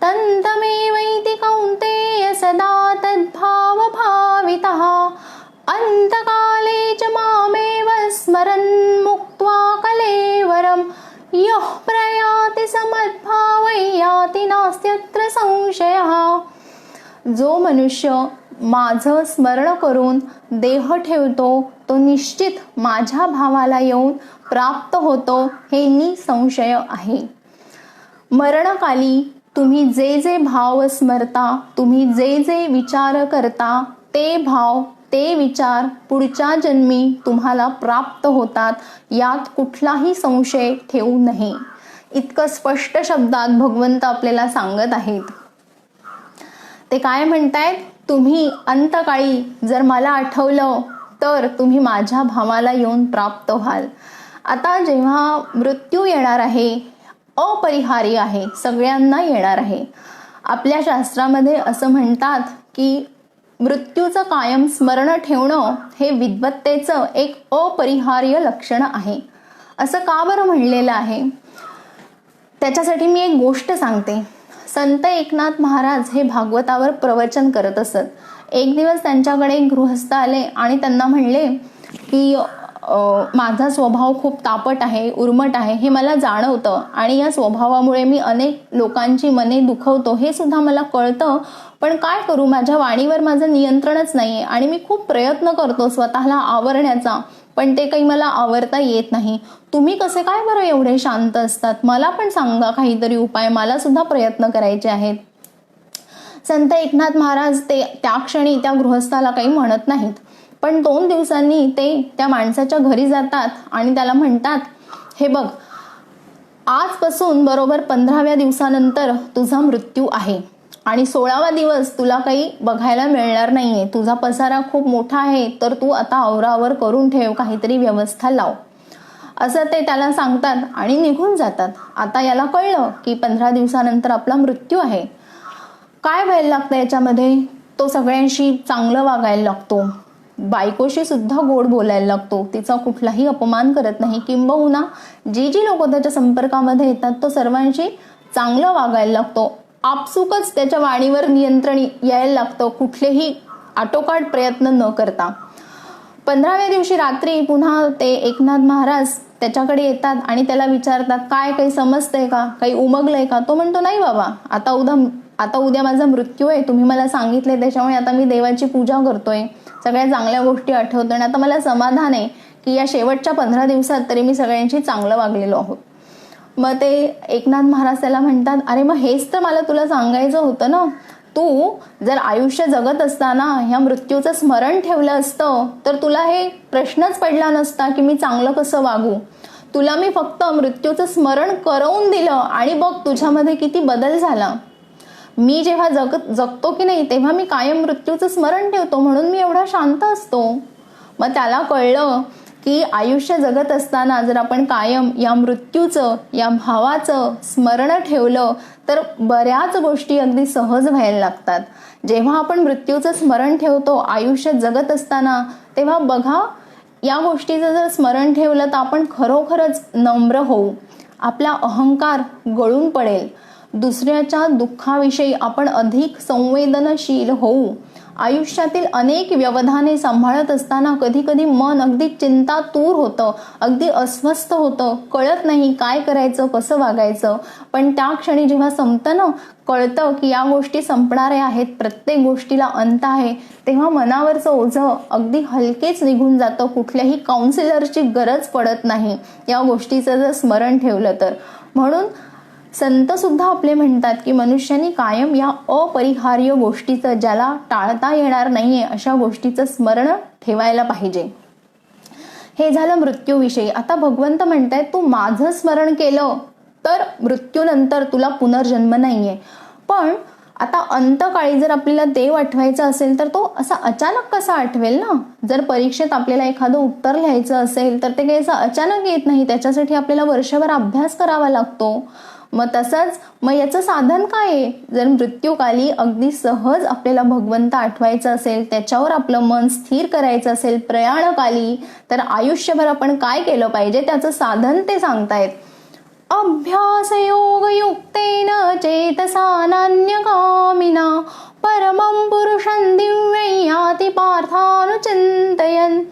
तन्तमेवैति कौन्तेय सदा तद्भावभावितः अंतकाले च मामेव स्मरन् मुक्त्वा कलेवरं यः प्रयाति समद्भावै याति नास्त्यत्र संशयः. जो मनुष्य माझं स्मरण करून देह ठेवतो तो निश्चित माझ्या भावाला येऊन प्राप्त होतो, हे निसंशय आहे. मरणकाली तुम्ही जे जे भाव स्मरता, तुम्ही जे जे विचार करता, ते भाव, ते विचार पुढच्या जन्मी तुम्हाला प्राप्त होतात, यात कुठलाही संशय ठेवू नये. इतकं स्पष्ट शब्दात भगवंत आपल्याला सांगत आहेत. ते काय म्हणतायत? तुम्ही अंतकाळी जर मला आठवलं तर तुम्ही माझ्या भावाला येऊन प्राप्त व्हाल. आता जेव्हा मृत्यू येणार आहे, अपरिहार्य आहे, सगळ्यांना येणार आहे. आपल्या शास्त्रामध्ये असं म्हणतात की मृत्यूचं कायम स्मरण ठेवणं हे विद्वत्तेचं एक अपरिहार्य लक्षण आहे. असं का बरं म्हणलेलं आहे? त्याच्यासाठी मी एक गोष्ट सांगते. संत एकनाथ महाराज हे भागवतावर प्रवचन करत असत. एक दिवस त्यांच्याकडे एक गृहस्थ आले आणि त्यांना म्हणले की माझा स्वभाव खूप तापट आहे, उर्मट आहे, हे मला जाणवतं आणि या स्वभावामुळे मी अनेक लोकांची मने दुखवतो हे सुद्धा मला कळतं, पण काय करू, माझ्या वाणीवर माझं नियंत्रणच नाहीये आणि मी खूप प्रयत्न करतो स्वतःला आवरण्याचा, पण ते काही मला आवरता येत नाही. तुम्ही कसे काय बरं एवढे शांत असतात? मला पण सांगा काहीतरी उपाय, मला सुद्धा प्रयत्न करायचे आहेत. संत एकनाथ महाराज ते त्या क्षणी त्या गृहस्थाला काही म्हणत नाहीत, पण 2 दिवसांनी ते त्या माणसाच्या घरी जातात आणि त्याला म्हणतात, हे बघ, आजपासून बरोबर 15व्या दिवसानंतर तुझा मृत्यू आहे आणि 16वा दिवस तुला काही बघायला मिळणार नाहीये. तुझा पसारा खूप मोठा आहे, तर तू आता आवरावर करून ठेव, काहीतरी व्यवस्था लाव, असं ते त्याला सांगतात आणि निघून जातात. आता याला कळलं की 15 दिवसानंतर आपला मृत्यू आहे. काय व्हायला लागतं याच्यामध्ये? तो सगळ्यांशी चांगलं वागायला लागतो, बायकोशी सुद्धा गोड बोलायला लागतो, तिचा कुठलाही अपमान करत नाही, किंबहुना जी लोक त्याच्या संपर्कामध्ये येतात तो सर्वांशी चांगलं वागायला लागतो. आपसुकच त्याच्या वाणीवर नियंत्रण यायला लागतं, कुठलेही आटोकाट प्रयत्न न करता. 15व्या दिवशी रात्री पुन्हा ते एकनाथ महाराज त्याच्याकडे येतात आणि त्याला विचारतात, काय काही समजतंय का, काही उमगलंय का? तो म्हणतो, नाही बाबा, आता उद्या माझा मृत्यू आहे, तुम्ही मला सांगितले, त्याच्यामुळे आता मी देवाची पूजा करतोय, सगळ्या चांगल्या गोष्टी आठवतोय आणि आता मला समाधान आहे की या शेवटच्या 15 दिवसात तरी मी सगळ्यांशी चांगलं वागलेलो आहोत. मग ते एकनाथ महाराज त्याला म्हणतात, अरे मग हेच तर मला तुला सांगायचं होतं ना, तू जर आयुष्य जगत असताना ह्या मृत्यूचं स्मरण ठेवलं असतं तर तुला हे प्रश्नच पडला नसता की मी चांगलं कसं वागू. तुला मी फक्त मृत्यूचं स्मरण करवून दिलं आणि बघ तुझ्यामध्ये किती बदल झाला. मी जेव्हा जगतो की नाही तेव्हा मी कायम मृत्यूचं स्मरण ठेवतो, म्हणून मी एवढा शांत असतो. मग त्याला कळलं की आयुष्य जगत असताना जर आपण कायम या मृत्यूचं, या भावाचं स्मरण ठेवलं तर बऱ्याच गोष्टी अगदी सहज व्हायला लागतात. जेव्हा आपण मृत्यूचं स्मरण ठेवतो आयुष्य जगत असताना, तेव्हा बघा या गोष्टीचं जर स्मरण ठेवलं तर आपण खरोखरच नम्र होऊ, आपला अहंकार गळून पडेल, दुसऱ्याच्या दुःखाविषयी आपण अधिक संवेदनशील होऊ. आयुष्यातील अनेक व्यवधाने सांभाळत असताना कधी कधी मन अगदी चिंतातूर होतं, अगदी अस्वस्थ होतं, कळत नाही काय करायचं, कसं वागायचं. पण त्या क्षणी जेव्हा संपतं ना, कळतं की या गोष्टी संपणाऱ्या आहेत, प्रत्येक गोष्टीला अंत आहे, तेव्हा मनावरचं ओझं अगदी हलकेच निघून जातं. कुठल्याही काउन्सिलरची गरज पडत नाही या गोष्टीचं जर स्मरण ठेवलं तर. म्हणून संत सुद्धा आपले म्हणतात की मनुष्याने कायम या अपरिहार्य गोष्टीचं, ज्याला टाळता येणार नाहीये अशा गोष्टीचं स्मरण ठेवायला पाहिजे. हे झालं मृत्यूविषयी. आता भगवंत म्हणतायत तू माझं स्मरण केलं तर मृत्यूनंतर तुला पुनर्जन्म नाहीये. पण आता अंतकाळी जर आपल्याला देव आठवायचा असेल तर तो असा अचानक कसा आठवेल ना. जर परीक्षेत आपल्याला एखादं उत्तर लिहायचं असेल तर ते काही असं अचानक येत नाही, त्याच्यासाठी आपल्याला वर्षभर अभ्यास करावा लागतो. मग तसंच मग याचं साधन काय आहे. जर मृत्यूकाली अगदी सहज आपल्याला भगवंत आठवायचं असेल, त्याच्यावर आपलं मन स्थिर करायचं असेल प्रयाणकाली, तर आयुष्यभर आपण काय केलं पाहिजे त्याचं साधन ते सांगतायत. अभ्यास योग युक्तेन चेतसा नान्यकामिना परमं पुरुषं दिव्यं याति पार्थानुचिंतयन्.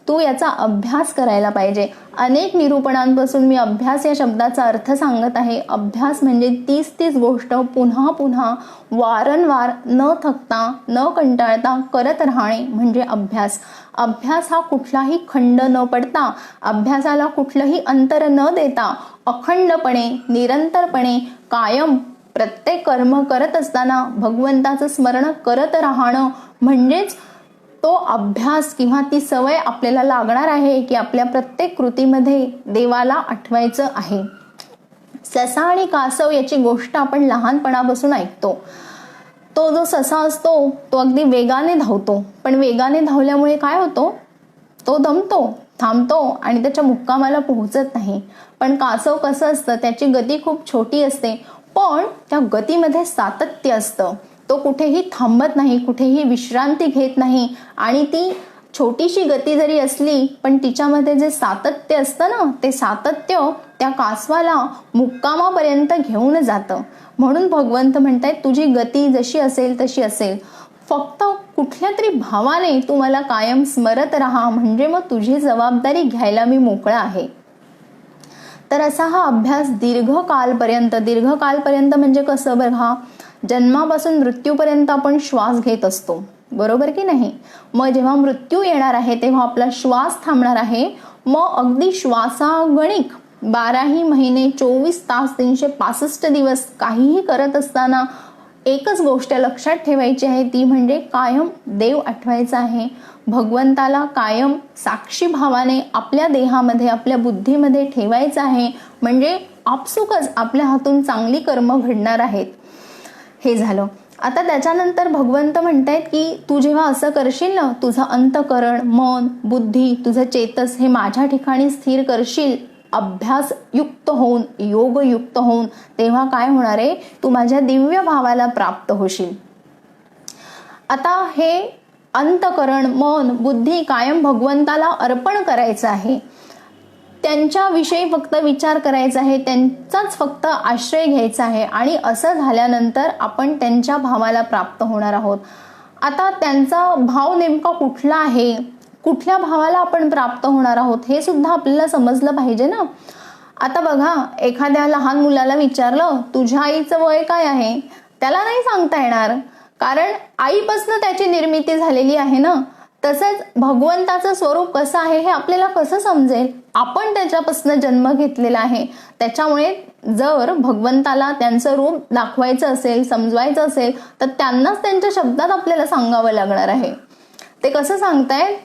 तू याचा अभ्यास करायला पाहिजे. अनेक निरूपणांपासून मी अभ्यास या शब्दाचा अर्थ सांगत आहे. अभ्यास म्हणजे तीच गोष्ट पुन्हा पुन्हा वारंवार न थकता न कंटाळता करत राहणे म्हणजे अभ्यास. अभ्यास हा कुठलाही खंड न पडता, अभ्यासाला कुठलंही अंतर न देता अखंडपणे निरंतरपणे कायम प्रत्येक कर्म करत असताना भगवंताचं स्मरण करत राहणं म्हणजेच तो अभ्यास किंवा ती सवय आपल्याला लागणार आहे की आपल्या प्रत्येक कृतीमध्ये देवाला आठवायचं आहे. ससा आणि कासव याची गोष्ट आपण लहानपणापासून ऐकतो. तो जो ससा असतो तो अगदी वेगाने धावतो, पण वेगाने धावल्यामुळे काय होतो, तो दमतो, थांबतो आणि त्याच्या मुक्कामाला पोहोचत नाही. पण कासव कसं असतं, त्याची गती खूप छोटी असते पण त्या गतीमध्ये सातत्य असतं. तो कुठेही थांबत नाही, कुठेही विश्रांती घेत नाही आणि ती छोटीशी गती जरी असली पण तिच्यामध्ये जे सातत्य असतं ना, ते सातत्य त्या कासवाला मुक्कामापर्यंत घेऊन जातं. म्हणून भगवंत म्हणतायत तुझी गती जशी असेल तशी असेल, फक्त कुठल्या तरी भावाने तू मला कायम स्मरत राहा, म्हणजे मग तुझी जबाबदारी घ्यायला मी मोकळा आहे. तर असा हा अभ्यास दीर्घकालपर्यंत म्हणजे कसं बघा, जन्मापासून मृत्यूपर्यंत आपण श्वास घेत असतो, बरोबर की नाही. मग जेव्हा मृत्यू येणार आहे तेव्हा आपला श्वास थांबणार आहे. मग अगदी श्वासागणिक 12 महिने 24 तास 365 दिवस काहीही करत असताना एकच गोष्ट लक्षात ठेवायची आहे, ती म्हणजे कायम देव आठवायचा आहे. भगवंताला कायम साक्षी भावाने आपल्या देहामध्ये आपल्या बुद्धीमध्ये ठेवायचं आहे, म्हणजे आपसुकच आपल्या हातून चांगली कर्म घडणार आहेत. हे झालं. आता त्याच्यानंतर भगवंत म्हणतायत की तू जेव्हा असं करशील ना, तुझं अंतकरण, मन, बुद्धी, तुझं चेतस हे माझ्या ठिकाणी स्थिर करशील, अभ्यास युक्त होऊन, योग युक्त होऊन, तेव्हा काय होणार आहे, तू माझ्या दिव्य भावाला प्राप्त होशील. आता हे अंतकरण, मन, बुद्धी कायम भगवंताला अर्पण करायचं आहे. त्यांच्याविषयी फक्त विचार करायचा आहे, त्यांचाच फक्त आश्रय घ्यायचा आहे आणि असं झाल्यानंतर आपण त्यांच्या भावाला प्राप्त होणार आहोत. आता त्यांचा भाव नेमका कुठला आहे, कुठल्या भावाला आपण प्राप्त होणार आहोत हे सुद्धा आपल्याला समजलं पाहिजे ना. आता बघा, एखाद्या लहान मुलाला विचारलं तुझ्या आईचं वय काय आहे, त्याला नाही सांगता येणार, कारण आईपासून त्याची निर्मिती झालेली आहे ना. तसंच भगवंताचं स्वरूप कसं आहे हे आपल्याला कसं समजेल? आपण त्याच्यापासून जन्म घेतलेला आहे. त्याच्यामुळे जर भगवंताला त्यांचं रूप दाखवायचं असेल, समजवायचं असेल, तर त्यांनाच त्यांच्या शब्दात आपल्याला सांगावं लागणार आहे. ते कसं सांगतायत?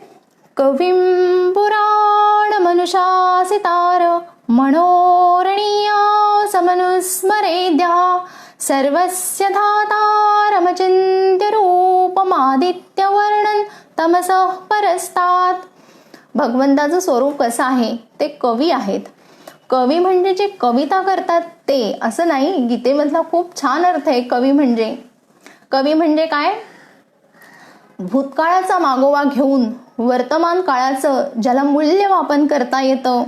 कविं पुराण मनुषासितार मनोरणीया समनुस्मरेद्या सर्वस्य धातारमचिन्त्य रूपमादित्यवर्णन तमसः परस्तात्. भगवंताचं स्वरूप कसं आहे? ते कवी आहेत. कवी म्हणजे जे कविता करतात ते, असं नाही. गीतेमधला खूप छान अर्थ आहे कवी म्हणजे. कवी म्हणजे काय? भूतकाळाचा मागोवा घेऊन वर्तमान काळाचं ज्याला मूल्यमापन करता येतं,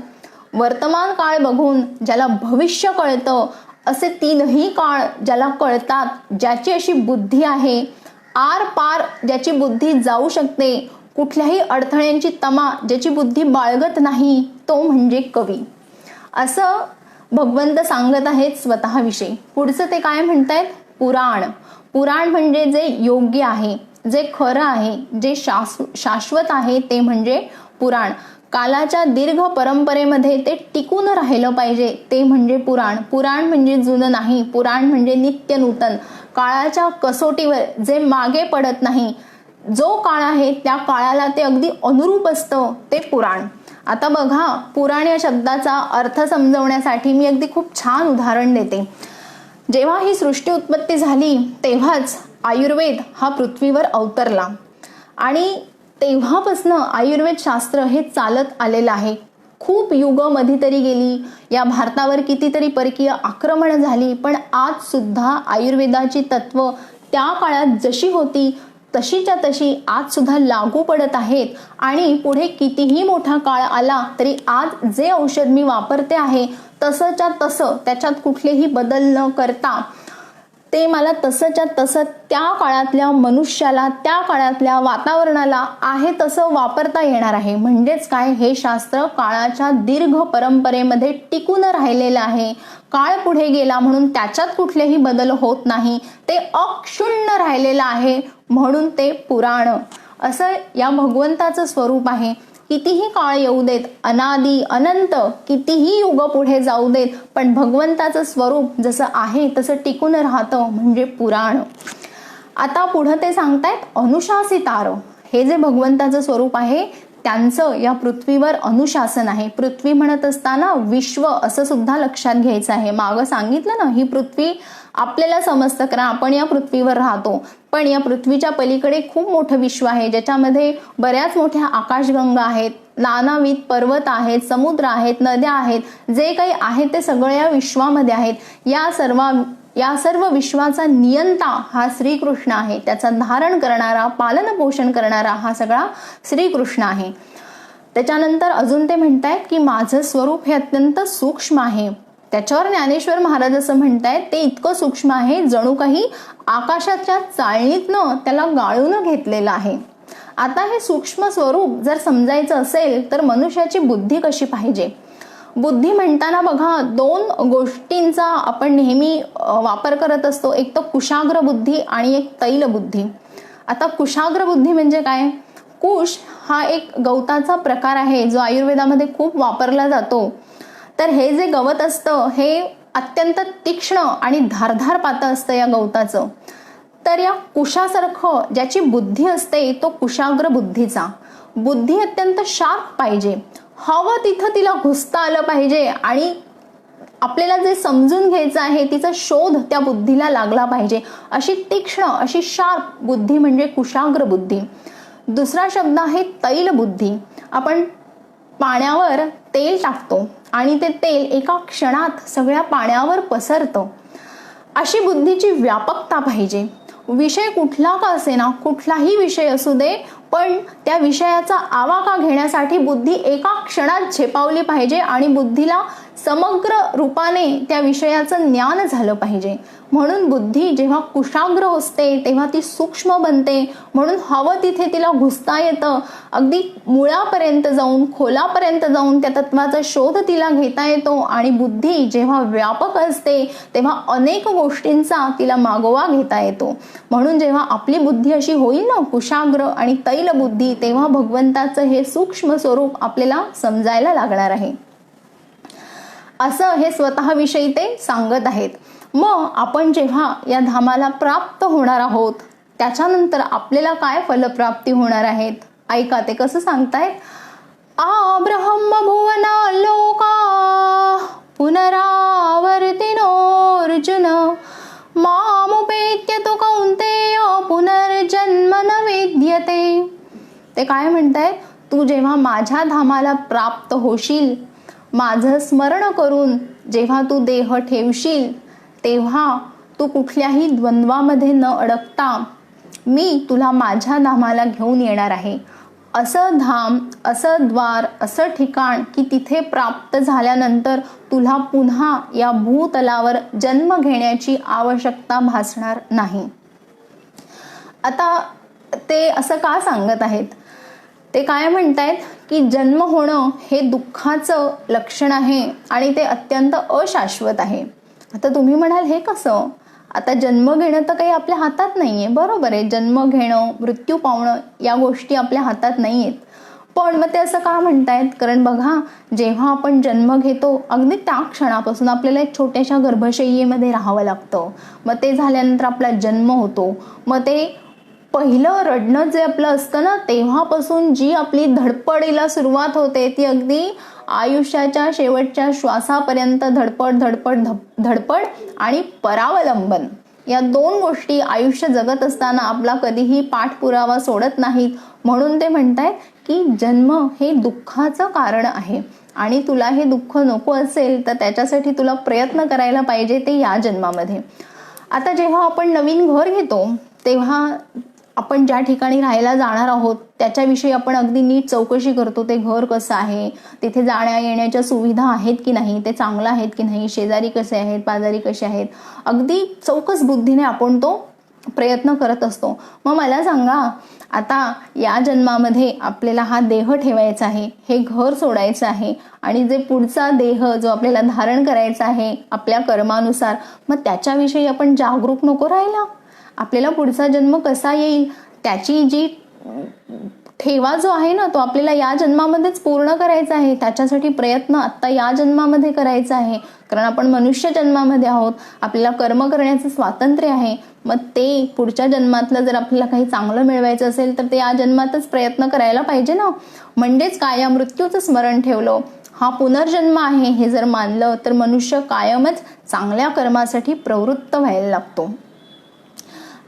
वर्तमान काळ बघून ज्याला भविष्य कळतं, असे तीनही काळ ज्याला कळतात, ज्याची अशी बुद्धी आहे, आर पार ज्याची बुद्धी जाऊ शकते, कुठल्याही अडथळ्यांची तमा ज्याची बुद्धी बाळगत नाही, तो म्हणजे कवी. असं भगवंत सांगत आहेत स्वतःविषयी. पुढचं ते काय म्हणतायत? पुराण. पुराण म्हणजे जे योग्य आहे, जे खरं आहे, जे शाश्वत आहे, ते म्हणजे पुराण. कालाच्या दीर्घ परंपरेमध्ये ते टिकून राहिलं पाहिजे, ते म्हणजे पुराण. पुराण म्हणजे जुनं नाही, पुराण म्हणजे नित्य नूतन, काळाच्या कसोटीवर जे मागे पडत नाही. जो काळ आहे त्या काळाला ते अगदी अनुरूप असतं, ते पुराण. आता बघा, पुराण या शब्दाचा अर्थ समजवण्यासाठी मी अगदी खूप छान उदाहरण देते. जेव्हा ही सृष्टी उत्पत्ती झाली तेव्हाच आयुर्वेद हा पृथ्वीवर अवतरला आणि तेव्हापासून आयुर्वेद शास्त्र हे चालत आलेलं आहे. खूप युग मध्ये तरी गेली, या भारतावर कितीतरी परकीय आक्रमण झाली, पण आज सुद्धा आयुर्वेदाची तत्व त्या काळात जशी होती तशीच्या तशी आज सुद्धा लागू पडत आहेत. आणि पुढे कितीही मोठा काळ आला तरी आज जे औषध मी वापरते आहे तसंच्या तसं, त्याच्यात कुठलेही बदल न करता ते मला तसंच्या तसं त्या काळातल्या मनुष्याला, त्या काळातल्या वातावरणाला आहे तसं वापरता येणार आहे. म्हणजेच काय? हे शास्त्र काळाच्या दीर्घ परंपरेमध्ये टिकून राहिलेलं आहे. काळ पुढे गेला म्हणून त्याच्यात कुठलेही बदल होत नाही, ते अक्षुण्ण राहिलेलं आहे, म्हणून ते पुराण. असं या भगवंताचं स्वरूप आहे. कितीही काळ येऊ देत, अनादी अनंत कितीही युग पुढे जाऊ देत, पण भगवंताचं स्वरूप जसं आहे तसं टिकून राहतं, म्हणजे पुराण. आता पुढे ते सांगतायत अनुशासितार. हे जे भगवंताचं स्वरूप आहे त्यांचं या पृथ्वीवर अनुशासन आहे. पृथ्वी म्हणत असताना विश्व असं सुद्धा लक्षात घ्यायचं आहे. मागं सांगितलं ना, ही पृथ्वी आपल्याला समजतं कारण आपण या पृथ्वीवर राहतो, पण या पृथ्वीच्या पलीकडे खूप मोठं विश्व आहे, ज्याच्यामध्ये बऱ्याच मोठ्या आकाशगंगा आहेत, नानाविध पर्वत आहेत, समुद्र आहेत, नद्या आहेत. जे काही आहे ते सगळं या विश्वामध्ये आहेत. या सर्व विश्वाचा नियंता हा श्रीकृष्ण आहे. त्याचा धारण करणारा, पालन पोषण करणारा हा सगळा श्रीकृष्ण आहे. त्याच्यानंतर अजून ते म्हणतायत की माझं स्वरूप हे अत्यंत सूक्ष्म आहे. त्याच्यावर ज्ञानेश्वर महाराज असं म्हणतायत, ते इतकं सूक्ष्म आहे जणू काही आकाशाच्या चाळणीतनं त्याला गाळून घेतलेलं आहे. आता हे सूक्ष्म स्वरूप जर समजायचं असेल तर मनुष्याची बुद्धी कशी पाहिजे? बुद्धी म्हणताना बघा, दोन गोष्टींचा आपण नेहमी वापर करत असतो. एक तर कुशाग्र बुद्धी आणि एक तैल बुद्धी. आता कुशाग्र बुद्धी म्हणजे काय? कुश हा एक गवताचा प्रकार आहे जो आयुर्वेदामध्ये खूप वापरला जातो. तर हे जे गवत असतं हे अत्यंत तीक्ष्ण आणि धारधार पातं असतं या गवताचं. तर या कुशासारखं ज्याची बुद्धी असते तो कुशाग्र बुद्धीचा. बुद्धी अत्यंत शार्प पाहिजे, हवं तिथं तिला घुसता आलं पाहिजे आणि आपल्याला जे समजून घ्यायचं आहे तिचा शोध त्या बुद्धीला लागला पाहिजे. अशी तीक्ष्ण, अशी शार्प बुद्धी म्हणजे कुशाग्र बुद्धी. दुसरा शब्द आहे तैल बुद्धी. आपण पाण्यावर तेल टाकतो आणि ते तेल एका क्षणात सगळ्या पाण्यावर पसरतं. अशी बुद्धीची व्यापकता पाहिजे. विषय कुठला का असेना, कुठलाही विषय असू दे, पण त्या विषयाचा आवाका घेण्यासाठी बुद्धी एका क्षणात झेपावली पाहिजे आणि बुद्धीला समग्र रूपाने त्या विषयाचं ज्ञान झालं पाहिजे. म्हणून बुद्धी जेव्हा कुशाग्र असते तेव्हा ती सूक्ष्म बनते. म्हणून हवं तिथे तिला घुसता येतं. अगदी मुळापर्यंत जाऊन, खोलापर्यंत जाऊन त्या तत्वाचा शोध तिला घेता येतो. आणि बुद्धी जेव्हा व्यापक असते तेव्हा अनेक गोष्टींचा तिला मागोवा घेता येतो. म्हणून जेव्हा आपली बुद्धी अशी होईल ना कुशाग्र आणि तैल बुद्धी, तेव्हा भगवंताचं हे सूक्ष्म स्वरूप आपल्याला समजायला लागणार आहे. असं हे स्वतःविषयी ते सांगत आहेत. मग आपण जेव्हा या धामाला प्राप्त होणार आहोत त्याच्यानंतर आपल्याला काय फलप्राप्ती होणार आहेत ऐका ते कसं सांगतायत. आ ब्रह्म भुवना लोका पुनरावर्तिनो अर्जुन मामुपेत्य तु कौन्तेय पुनर्जन्म न विद्यते. ते काय म्हणतायत, तू जेव्हा माझ्या धामाला प्राप्त होशील, माझं स्मरण करून जेव्हा तू देह ठेवशील, तेव्हा तू कुठल्याही द्वंद्वामध्ये न अडकता मी तुला माझ्या धामाला घेऊन येणार आहे. असं धाम, असं द्वार, असं ठिकाण की तिथे प्राप्त झाल्यानंतर तुला पुन्हा या भूतलावर जन्म घेण्याची आवश्यकता भासणार नाही. आता ते असं का सांगत आहेत, ते काय म्हणतायत की जन्म होणं हे दुःखाचं लक्षण आहे आणि ते अत्यंत अशाश्वत आहे. आता तुम्ही म्हणाल हे कसं, आता जन्म घेणं तर काही आपल्या हातात नाहीये. बरोबर आहे, जन्म घेणं, मृत्यू पावणं या गोष्टी आपल्या हातात नाही आहेत. पण मग ते असं का म्हणतायत, कारण बघा जेव्हा आपण जन्म घेतो अगदी त्या क्षणापासून आपल्याला एक छोट्याशा गर्भशय्येमध्ये राहावं लागतं. मग ते झाल्यानंतर आपला जन्म होतो. मग ते पहिलं रडणं जे आपलं असतं ना, तेव्हापासून जी आपली धडपडीला सुरुवात होते ती अगदी आयुष्याच्या शेवटच्या श्वासापर्यंत धडपड धडपड धडपड आणि परावलंबन या दोन गोष्टी आयुष्य जगत असताना आपला कधीही पाठपुरावा सोडत नाहीत. म्हणून ते म्हणतायत की जन्म हे दुःखाचं कारण आहे आणि तुला हे दुःख नको असेल तर त्याच्यासाठी तुला प्रयत्न करायला पाहिजे ते या जन्मामध्ये. आता जेव्हा आपण नवीन घर घेतो तेव्हा आपण ज्या ठिकाणी राहायला जाणार आहोत त्याच्याविषयी आपण अगदी नीट चौकशी करतो. ते घर कसं आहे, तिथे जाण्या येण्याच्या सुविधा आहेत की नाही, ते चांगलं आहेत की नाही, शेजारी कसे आहेत, पाजारी कसे आहेत, अगदी चौकस बुद्धीने आपण तो प्रयत्न करत असतो. मग मला सांगा, आता या जन्मामध्ये आपल्याला हा देह ठेवायचा आहे, हे घर सोडायचं आहे आणि जे पुढचा देह जो आपल्याला धारण करायचा आहे आपल्या कर्मानुसार, मग त्याच्याविषयी आपण जागरूक नको राहायला. आपल्याला पुढचा जन्म कसा येईल त्याची जी ठेवा जो आहे ना तो आपल्याला या जन्मामध्येच पूर्ण करायचा आहे. त्याच्यासाठी प्रयत्न आता या जन्मामध्ये करायचा आहे, कारण आपण मनुष्य जन्मामध्ये आहोत. आपल्याला कर्म करण्याचं स्वातंत्र्य आहे. मग ते पुढच्या जन्मातलं जर आपल्याला काही चांगलं मिळवायचं असेल तर ते या जन्मातच प्रयत्न करायला पाहिजे ना. म्हणजेच काय, या मृत्यूचं स्मरण ठेवलं, हा पुनर्जन्म आहे हे जर मानलं तर मनुष्य कायमच चांगल्या कर्मासाठी प्रवृत्त व्हायला लागतो.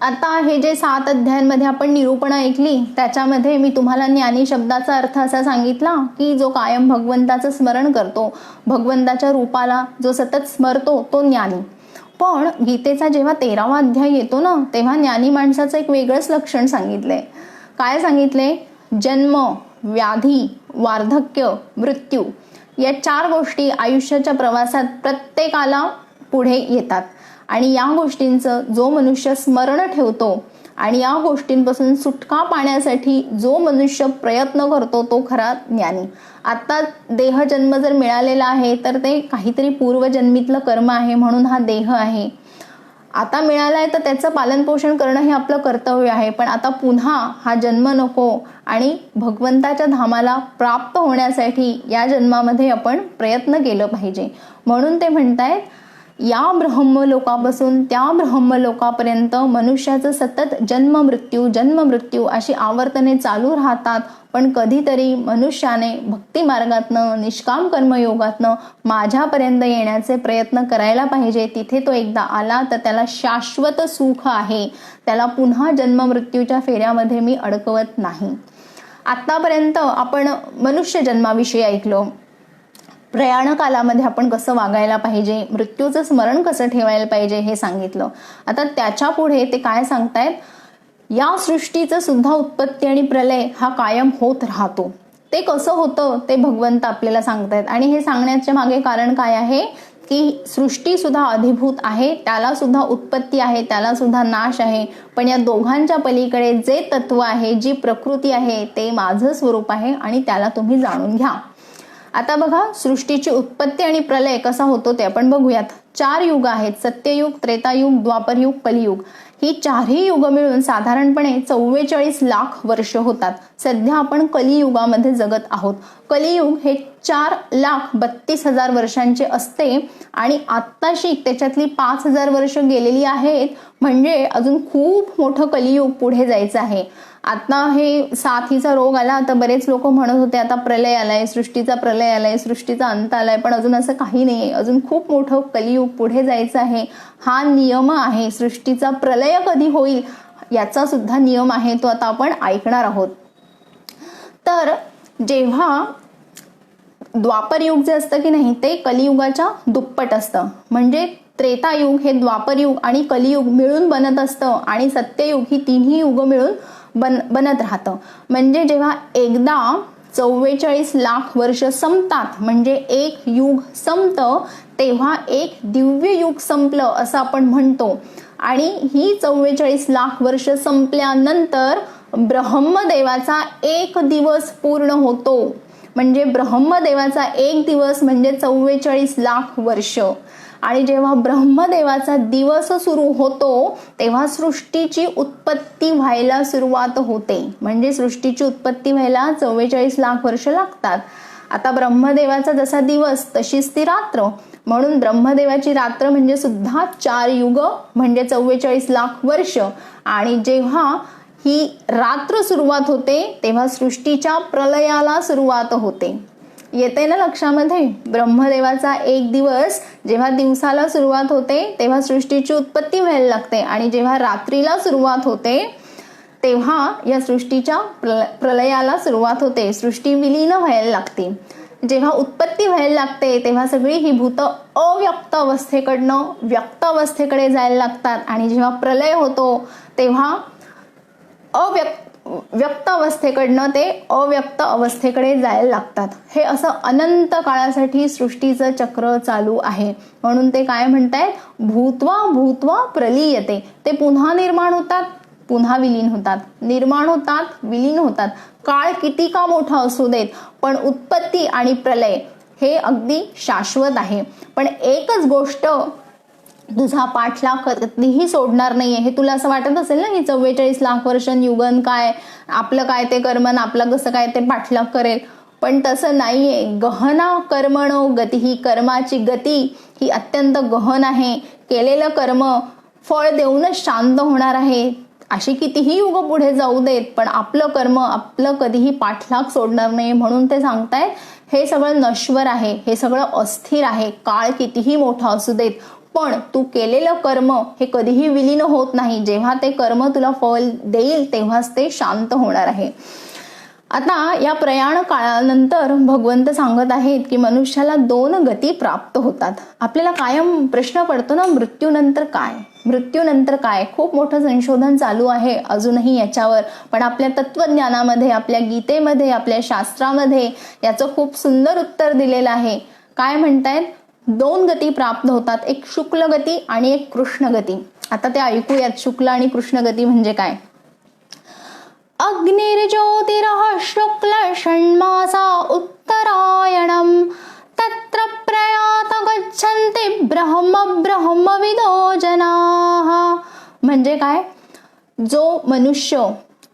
आता हे जे 7 अध्यायांमध्ये आपण निरूपण ऐकली त्याच्यामध्ये मी तुम्हाला ज्ञानी शब्दाचा अर्थ असा सांगितला की जो कायम भगवंताचं स्मरण करतो, भगवंताच्या रूपाला जो सतत स्मरतो तो ज्ञानी. पण गीतेचा जेव्हा 13वा अध्याय येतो ना तेव्हा ज्ञानी माणसाचं एक वेगळंच लक्षण सांगितलंय. काय सांगितलंय, जन्म, व्याधी, वार्धक्य, मृत्यू या 4 गोष्टी आयुष्याच्या प्रवासात प्रत्येकाला पुढे येतात आणि या गोष्टींचं जो मनुष्य स्मरण ठेवतो आणि या गोष्टींपासून सुटका पाहण्यासाठी जो मनुष्य प्रयत्न करतो तो खरा ज्ञानी. आता देह जन्म जर मिळालेला आहे तर ते काहीतरी पूर्वजन्मीतलं कर्म आहे म्हणून हा देह आहे. आता मिळालाय तर त्याचं पालनपोषण करणं हे आपलं कर्तव्य आहे. पण आता पुन्हा हा जन्म नको आणि भगवंताच्या धामाला प्राप्त होण्यासाठी या जन्मामध्ये आपण प्रयत्न केलं पाहिजे. म्हणून ते म्हणतायत या ब्रह्मलोकापासून त्या ब्रह्मलोकापर्यंत मनुष्याचं सतत जन्म मृत्यू अशी आवर्तने चालू राहतात. पण कधीतरी मनुष्याने भक्ती मार्गातनं, निष्काम कर्मयोगातनं माझ्यापर्यंत येण्याचे प्रयत्न करायला पाहिजे. तिथे तो एकदा आला तर त्याला शाश्वत सुख आहे, त्याला पुन्हा जन्म मृत्यूच्या फेऱ्यामध्ये मी अडकवत नाही. आतापर्यंत आपण मनुष्य जन्माविषयी ऐकलो, प्रयाण कालामध्ये आपण कसं वागायला पाहिजे, मृत्यूचं स्मरण कसं ठेवायला पाहिजे हे सांगितलं. आता त्याच्या पुढे ते काय सांगतायत, या सृष्टीचं सुद्धा उत्पत्ती आणि प्रलय हा कायम होत राहतो. ते कसं होतं ते भगवंत आपल्याला सांगतायत. आणि हे सांगण्याच्या मागे कारण काय आहे की सृष्टी सुद्धा अधिभूत आहे, त्याला सुद्धा उत्पत्ती आहे, त्याला सुद्धा नाश आहे, पण या दोघांच्या पलीकडे जे तत्व आहे, जी प्रकृती आहे, ते माझं स्वरूप आहे आणि त्याला तुम्ही जाणून घ्या. आता बघा, सृष्टीची उत्पत्ती आणि प्रलय कसा होतो ते आपण बघूयात. 4 युग आहेत, सत्ययुग, त्रेतायुग, द्वापरयुग, कलियुग. ही 4ही युग मिळून साधारणपणे 44 लाख वर्ष होतात. सध्या आपण कलियुगामध्ये जगत आहोत. कलियुग हे 4,32,000 वर्षांचे असते आणि आत्ताशी त्याच्यातली 5,000 वर्ष गेलेली आहेत, म्हणजे अजून खूप मोठं कलियुग पुढे जायचं आहे. आता हे साथीचा रोग आला तर बरेच लोक म्हणत होते आता प्रलय आलाय, सृष्टीचा प्रलय आलाय, सृष्टीचा अंत आलाय, पण अजून असं काही नाहीये. अजून खूप मोठं कलियुग पुढे जायचं आहे. हा नियम आहे. सृष्टीचा प्रलय कधी होईल याचा सुद्धा नियम आहे, तो आता आपण ऐकणार आहोत. तर जेव्हा द्वापरयुग जे असतं की नाही ते कलियुगाच्या दुप्पट असतं, म्हणजे त्रेतायुग हे द्वापरयुग आणि कलियुग मिळून बनत असतं आणि सत्ययुग ही तिन्ही युग मिळून बनत राहतं. म्हणजे जेव्हा एकदा 44 लाख वर्ष संपतात, म्हणजे एक युग संपतं, तेव्हा एक दिव्य युग संपलं असं आपण म्हणतो. आणि ही 44 लाख वर्ष संपल्यानंतर ब्रह्मदेवाचा एक दिवस पूर्ण होतो. म्हणजे ब्रह्मदेवाचा एक दिवस म्हणजे 44 लाख वर्ष. आणि जेव्हा ब्रह्मदेवाचा दिवस सुरू होतो तेव्हा सृष्टीची उत्पत्ती व्हायला सुरुवात होते. म्हणजे सृष्टीची उत्पत्ती व्हायला 44 लाख वर्ष लागतात. आता ब्रह्मदेवाचा जसा दिवस तशीच ती रात्र, म्हणून ब्रह्मदेवाची रात्र म्हणजे सुद्धा 4 युग म्हणजे 44 लाख वर्ष. आणि जेव्हा ही रात्र सुरुवात होते तेव्हा सृष्टीच्या प्रलयाला सुरुवात होते. येते ना लक्षामध्ये? ब्रह्मदेवाचा एक दिवस जेव्हा दिवसाला सुरुवात होते तेव्हा सृष्टीची उत्पत्ती व्हायला लागते आणि जेव्हा रात्रीला सुरुवात होते तेव्हा या सृष्टीच्या प्रलयाला सुरुवात होते. सृष्टी विलीन व्हायला लागते. जेव्हा उत्पत्ती व्हायला लागते तेव्हा सगळी ही भूत अव्यक्त अवस्थेकडनं व्यक्त अवस्थेकडे जायला लागतात आणि जेव्हा प्रलय होतो तेव्हा व्यक्त अवस्थेकडनं ते अव्यक्त अवस्थेकडे जायला लागतात. हे असं अनंत काळासाठी सृष्टीचं चक्र चालू आहे. म्हणून ते काय म्हणतायत? भूत्वा भूत्वा प्रलीयते. ते पुन्हा निर्माण होतात, पुन्हा विलीन होतात, निर्माण होतात, विलीन होतात. काळ किती का मोठा असू देत, पण उत्पत्ती आणि प्रलय हे अगदी शाश्वत आहे. पण एकच गोष्ट तुझा पाठलाग कधीही सोडणार नाहीये. हे तुला असं वाटत असेल ना की 44 लाख वर्ष युगन काय, आपलं काय ते कर्मन, आपलं कसं काय ते पाठलाग करेल, पण तसं नाहीये. गहना कर्मणो गती, ही कर्माची गती ही अत्यंत गहन आहे. केलेलं कर्म फळ देऊनच शांत होणार आहे. अशी कितीही युग पुढे जाऊ देत, पण आपलं कर्म आपलं कधीही पाठलाग सोडणार नाही. म्हणून ते सांगतायत हे सगळं नश्वर आहे, हे सगळं अस्थिर आहे. काळ कितीही मोठा असू देत, पण तू केलेलं कर्म हे कधीही विलीन होत नाही. जेव्हा ते कर्म तुला फळ देईल तेव्हाच ते शांत होणार आहे. आता या प्रयाण काळानंतर भगवंत सांगत आहेत की मनुष्याला 2 गती प्राप्त होतात. आपल्याला कायम प्रश्न पडतो ना, मृत्यूनंतर काय, मृत्यूनंतर काय? खूप मोठं संशोधन चालू आहे अजूनही याच्यावर, पण आपल्या तत्वज्ञानामध्ये, आपल्या गीतेमध्ये, आपल्या शास्त्रामध्ये याचं खूप सुंदर उत्तर दिलेलं आहे. काय म्हणतायत? 2 गती प्राप्त होतात, एक शुक्ल गती आणि एक कृष्ण गती. आता ते ऐकूयात, शुक्ल आणि कृष्ण गती म्हणजे काय. अग्निर्ज्योतिरः शुक्ल षण्मासा उत्तरायणम तत्र प्रयात गच्छन्ति ब्रह्मविदो जनाः. म्हणजे काय? जो मनुष्य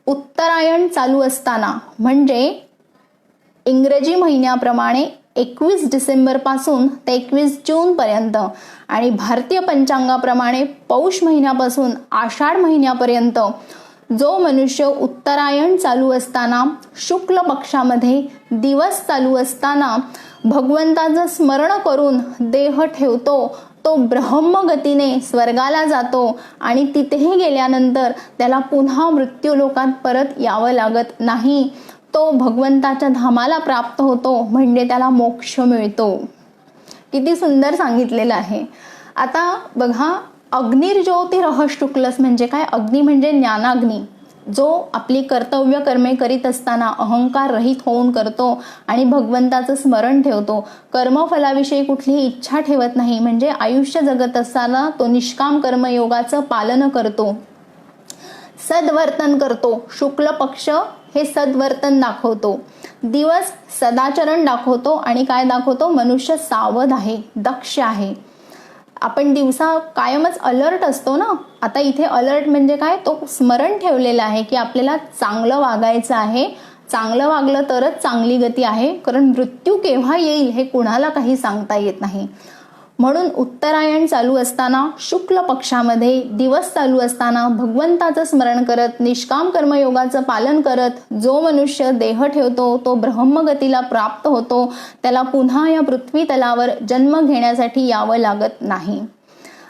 उत्तरायण चालू असताना, म्हणजे इंग्रजी महिन्याप्रमाणे 21 डिसेंबर पासून ते 21 जून पर्यंत आणि भारतीय पंचांगाप्रमाणे पौष महिन्यापासून आषाढ महिन्यापर्यंत जो मनुष्य उत्तरायण चालू असताना, शुक्ल पक्षामध्ये दिवस चालू असताना भगवंताचं स्मरण करून देह ठेवतो, तो ब्रह्मगतीने स्वर्गाला जातो आणि तिथेही गेल्यानंतर त्याला पुन्हा मृत्यू लोकात परत यावं लागत नाही. तो भगवंताच्या धामाला प्राप्त होतो, म्हणजे त्याला मोक्ष मिळतो. किती सुंदर सांगितलेलं आहे. आता बघा, अग्निर्ज्योतिरः शुक्लस म्हणजे काय? अग्नी म्हणजे ज्ञानाग्नी, जो आपली कर्तव्य कर्मे करीत असताना अहंकार रहित होऊन करतो आणि भगवंताचं स्मरण ठेवतो, कर्मफलाविषयी कुठलीही इच्छा ठेवत नाही, म्हणजे आयुष्य जगत असताना तो निष्काम कर्मयोगाचं पालन करतो, सद्वर्तन करतो. शुक्ल पक्ष हे सद्वर्तन दाखवतो, दिवस सदाचरण दाखवतो आणि काय दाखवतो, मनुष्य सावध आहे, दक्ष आहे. आपण दिवसा कायमच अलर्ट असतो ना. आता इथे अलर्ट म्हणजे काय, तो स्मरण ठेवलेला आहे की आपल्याला चांगलं वागायचं आहे, चांगलं वागलं तरच चांगली गती आहे, कारण मृत्यू केव्हा येईल हे कुणाला काही सांगता येत नाही. म्हणून उत्तरायण चालू असताना, शुक्ल पक्षामध्ये दिवस चालू असताना भगवंताचं स्मरण करत, निष्काम कर्मयोगाचं पालन करत जो मनुष्य देह ठेवतो तो ब्रह्मगतीला प्राप्त होतो. त्याला पुन्हा या पृथ्वी तलावर जन्म घेण्यासाठी यावं लागत नाही.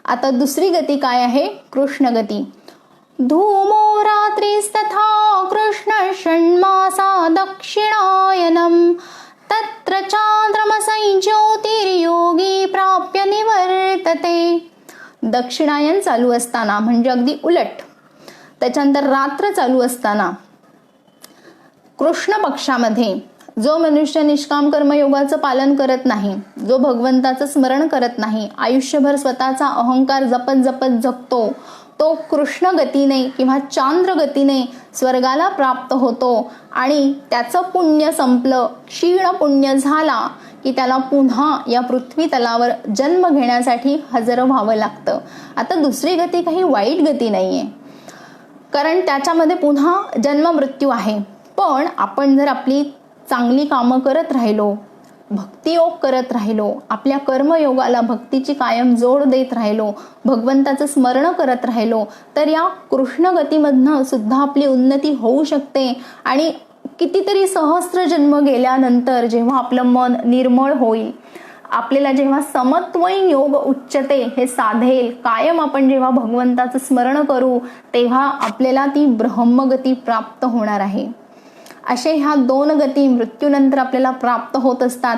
आता दुसरी गती काय आहे, कृष्ण गती. धूमो रात्रीस्तथा कृष्ण षण्मासा दक्षिणायनम तत्र चांद्रमसै ज्योतिर्योगी प्राप्य निवर्तते. दक्षिणायन चालू असताना म्हणजे अगदी उलट, त्याच्यानंतर रात्र चालू असताना कृष्ण पक्षामध्ये जो मनुष्य निष्काम कर्मयोगाचं पालन करत नाही, जो भगवंताचं स्मरण करत नाही, आयुष्यभर स्वतःचा अहंकार जपत जपत जगतो, तो कृष्ण गतीने किंवा चांद्र गतीने स्वर्गाला प्राप्त होतो आणि त्याचं पुण्य संपलं, क्षीण पुण्य झाला की त्याला पुन्हा या पृथ्वी तलावर जन्म घेण्यासाठी हजर व्हावं लागतं. आता दुसरी गती काही वाईट गती नाहीये, कारण त्याच्यामध्ये पुन्हा जन्म मृत्यू आहे. पण आपण जर आपली चांगली कामं करत राहिलो, भक्तियोग करत राहिलो, आपल्या कर्मयोगाला भक्तीची कायम जोड देत राहिलो, भगवंताचं स्मरण करत राहिलो, तर या कृष्ण गतीमधनं सुद्धा आपली उन्नती होऊ शकते. आणि कितीतरी सहस्त्र जन्म गेल्यानंतर जेव्हा आपलं मन निर्मळ होईल, आपल्याला जेव्हा समत्वयी योग उच्चते हे साधेल, कायम आपण जेव्हा भगवंताचं स्मरण करू तेव्हा आपल्याला ती ब्रह्मगती प्राप्त होणार आहे. असे ह्या दोन गती मृत्यूनंतर आपल्याला प्राप्त होत असतात.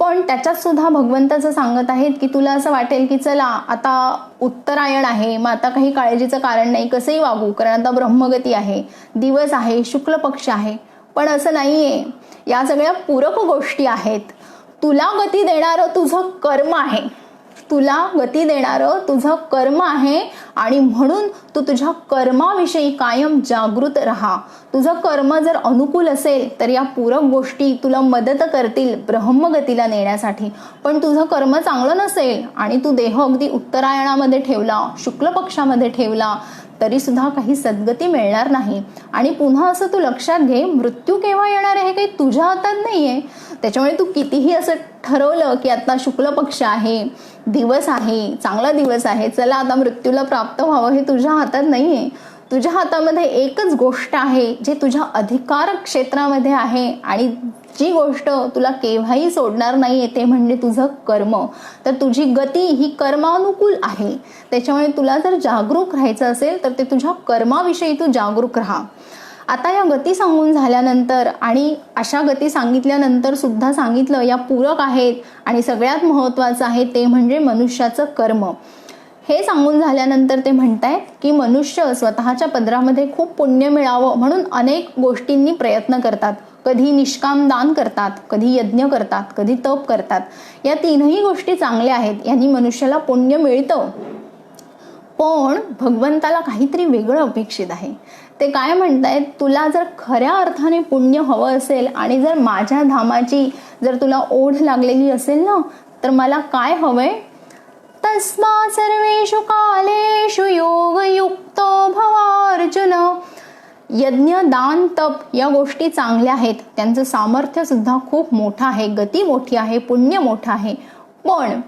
पण त्याच्यात सुद्धा भगवंताचं सांगत आहेत की तुला असं वाटेल की चला आता उत्तरायण आहे, मग आता काही काळजीचं कारण नाही, कसंही वागू, कारण आता ब्रह्मगती आहे, दिवस आहे, शुक्ल पक्ष आहे. पण असं नाहीये, या सगळ्या पूरक गोष्टी आहेत. तुला गती देणारं तुझं कर्म आहे, तुला गती देणारं तुझं कर्म आहे आणि म्हणून तू तुझ्या कर्माविषयी कायम जागृत राहा. तुझं कर्म जर अनुकूल असेल तर या पूरक गोष्टी तुला मदत करतील ब्रह्मगतीला नेण्यासाठी. पण तुझं कर्म चांगलं नसेल आणि तू देह अगदी उत्तरायणामध्ये ठेवला, शुक्ल पक्षामध्ये ठेवला, तरी सुद्धा काही सद्गती मिळणार नाही. आणि पुन्हा असं तू लक्षात घे, मृत्यू केव्हा येणार आहे हे काही तुझ्या हातात नाहीये. त्याच्यामुळे तू कितीही असं ठरवलं की आता शुक्ल पक्ष आहे, दिवस आहे, चांगला दिवस आहे, चला आता मृत्यूला प्राप्त व्हावं, हे तुझ्या हातात नाहीये. तुझ्या हातामध्ये एकच गोष्ट आहे जे तुझ्या अधिकार क्षेत्रामध्ये आहे आणि जी गोष्ट तुला केव्हाही सोडणार नाहीये ते म्हणजे तुझं कर्म. तर तुझी गती ही कर्मानुकूल आहे. त्याच्यामुळे तुला जर जागरूक राहायचं असेल तर ते तुझ्या कर्माविषयी तू जागरूक राहा. आता या गती सांगून झाल्यानंतर आणि अशा गती सांगितल्यानंतर सुद्धा सांगितलं या पूरक आहेत आणि सगळ्यात महत्त्वाचं आहे ते म्हणजे मनुष्याचं कर्म. हे सांगून झाल्यानंतर ते म्हणतायत की मनुष्य स्वतःच्या पदरामध्ये खूप पुण्य मिळावं म्हणून अनेक गोष्टींनी प्रयत्न करतात. कधी निष्काम दान करतात, कधी यज्ञ करतात, कधी तप करतात. या तीनही गोष्टी चांगल्या आहेत, यांनी मनुष्याला पुण्य मिळतं. पण भगवंताला काहीतरी वेगळं अपेक्षित आहे. ते काय म्हणतायत, तुला जर खऱ्या अर्थाने पुण्य हवं असेल आणि जर माझ्या धामाची जर तुला ओढ लागलेली असेल ना, तर मला काय हवंय, तस्मा सर्वेषु कालेषु योगयुक्तो भवार्जुन. यज्ञ, दान, तप या गोष्टी चांगल्या आहेत, त्यांचं सामर्थ्य सुद्धा खूप मोठं आहे, गती मोठी आहे, पुण्य मोठं आहे. पण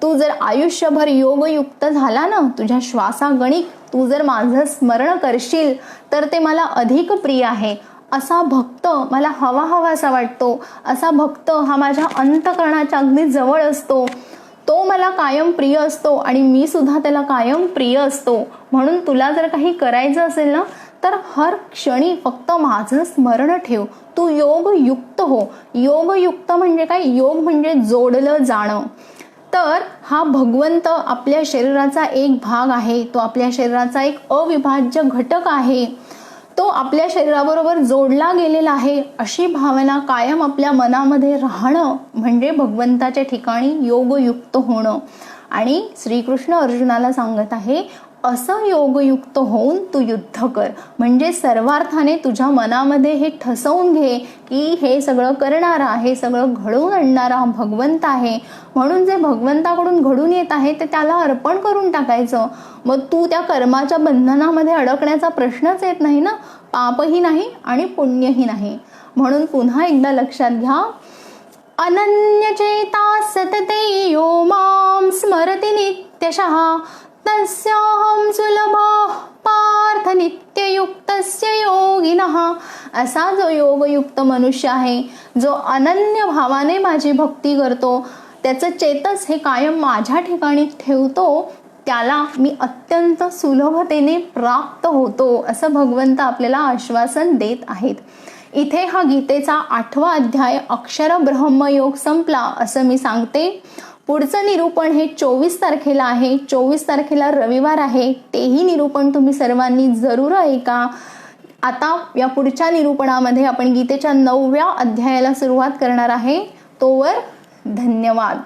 तू जर आयुष्यभर योगयुक्त झाला ना, तुझ्या श्वासागणिक तू जर माझं स्मरण करशील तर ते मला अधिक प्रिय आहे. असा भक्त मला हवासा वाटतो. असा भक्त हा माझ्या अंतःकरणाच्या अगदी जवळ असतो. तो मला कायम प्रिय असतो आणि मी सुद्धा त्याला कायम प्रिय असतो. म्हणून तुला जर काही करायचं असेल ना, तर हर क्षणी फक्त माझं स्मरण ठेव. तू योगयुक्त हो. योगयुक्त म्हणजे काय, योग म्हणजे जोडलं जाणं. तर हा भगवंत आपल्या शरीराचा एक भाग आहे, तो आपल्या शरीराचा एक अविभाज्य घटक आहे. तो आपल्या शरीराबरोबर जोडला गेलेला आहे अशी भावना कायम आपल्या मनामध्ये राहणं म्हणजे भगवंताच्या ठिकाणी योगयुक्त होणं. आणि श्रीकृष्ण अर्जुनाला सांगत आहे, असं योगयुक्त होऊन तू युद्ध कर. म्हणजे सर्वार्थाने तुझ्या मनामध्ये हे ठसवून घे की हे सगळं करणारा, हे सगळं घडवून आणणारा भगवंत आहे. म्हणून जे भगवंताकडून घडून येत आहे ते त्याला अर्पण करून टाकायचं. मग तू त्या कर्माच्या बंधनामध्ये अडकण्याचा प्रश्नच येत नाही ना. पापही नाही आणि पुण्यही नाही. म्हणून पुन्हा एकदा लक्षात घ्या, अनन्यचेता सतते यो मां स्मरति नित्यशः तस्याहं सुलभः पार्थ नित्ययुक्तस्य योगिनः. असा जो योगयुक्त मनुष्य आहे, जो अनन्य भावाने माझी भक्ती करतो, त्याचं चेतस हे कायम माझ्या ठिकाणी ठेवतो, त्याला मी अत्यंत सुलभतेने प्राप्त होतो, असं भगवंत आपल्याला आश्वासन देत आहेत. इथे हा गीतेचा 8वा अध्याय अक्षर ब्रह्मयोग संपला असं मी सांगते. पुढचं निरूपण हे 24 तारखेला आहे. 24 तारखेला रविवार आहे. तेही निरूपण तुम्ही सर्वांनी जरूर ऐका. आता या पुढच्या निरूपणामध्ये आपण गीतेच्या 9व्या अध्यायाला सुरुवात करणार आहे. तोवर धन्यवाद.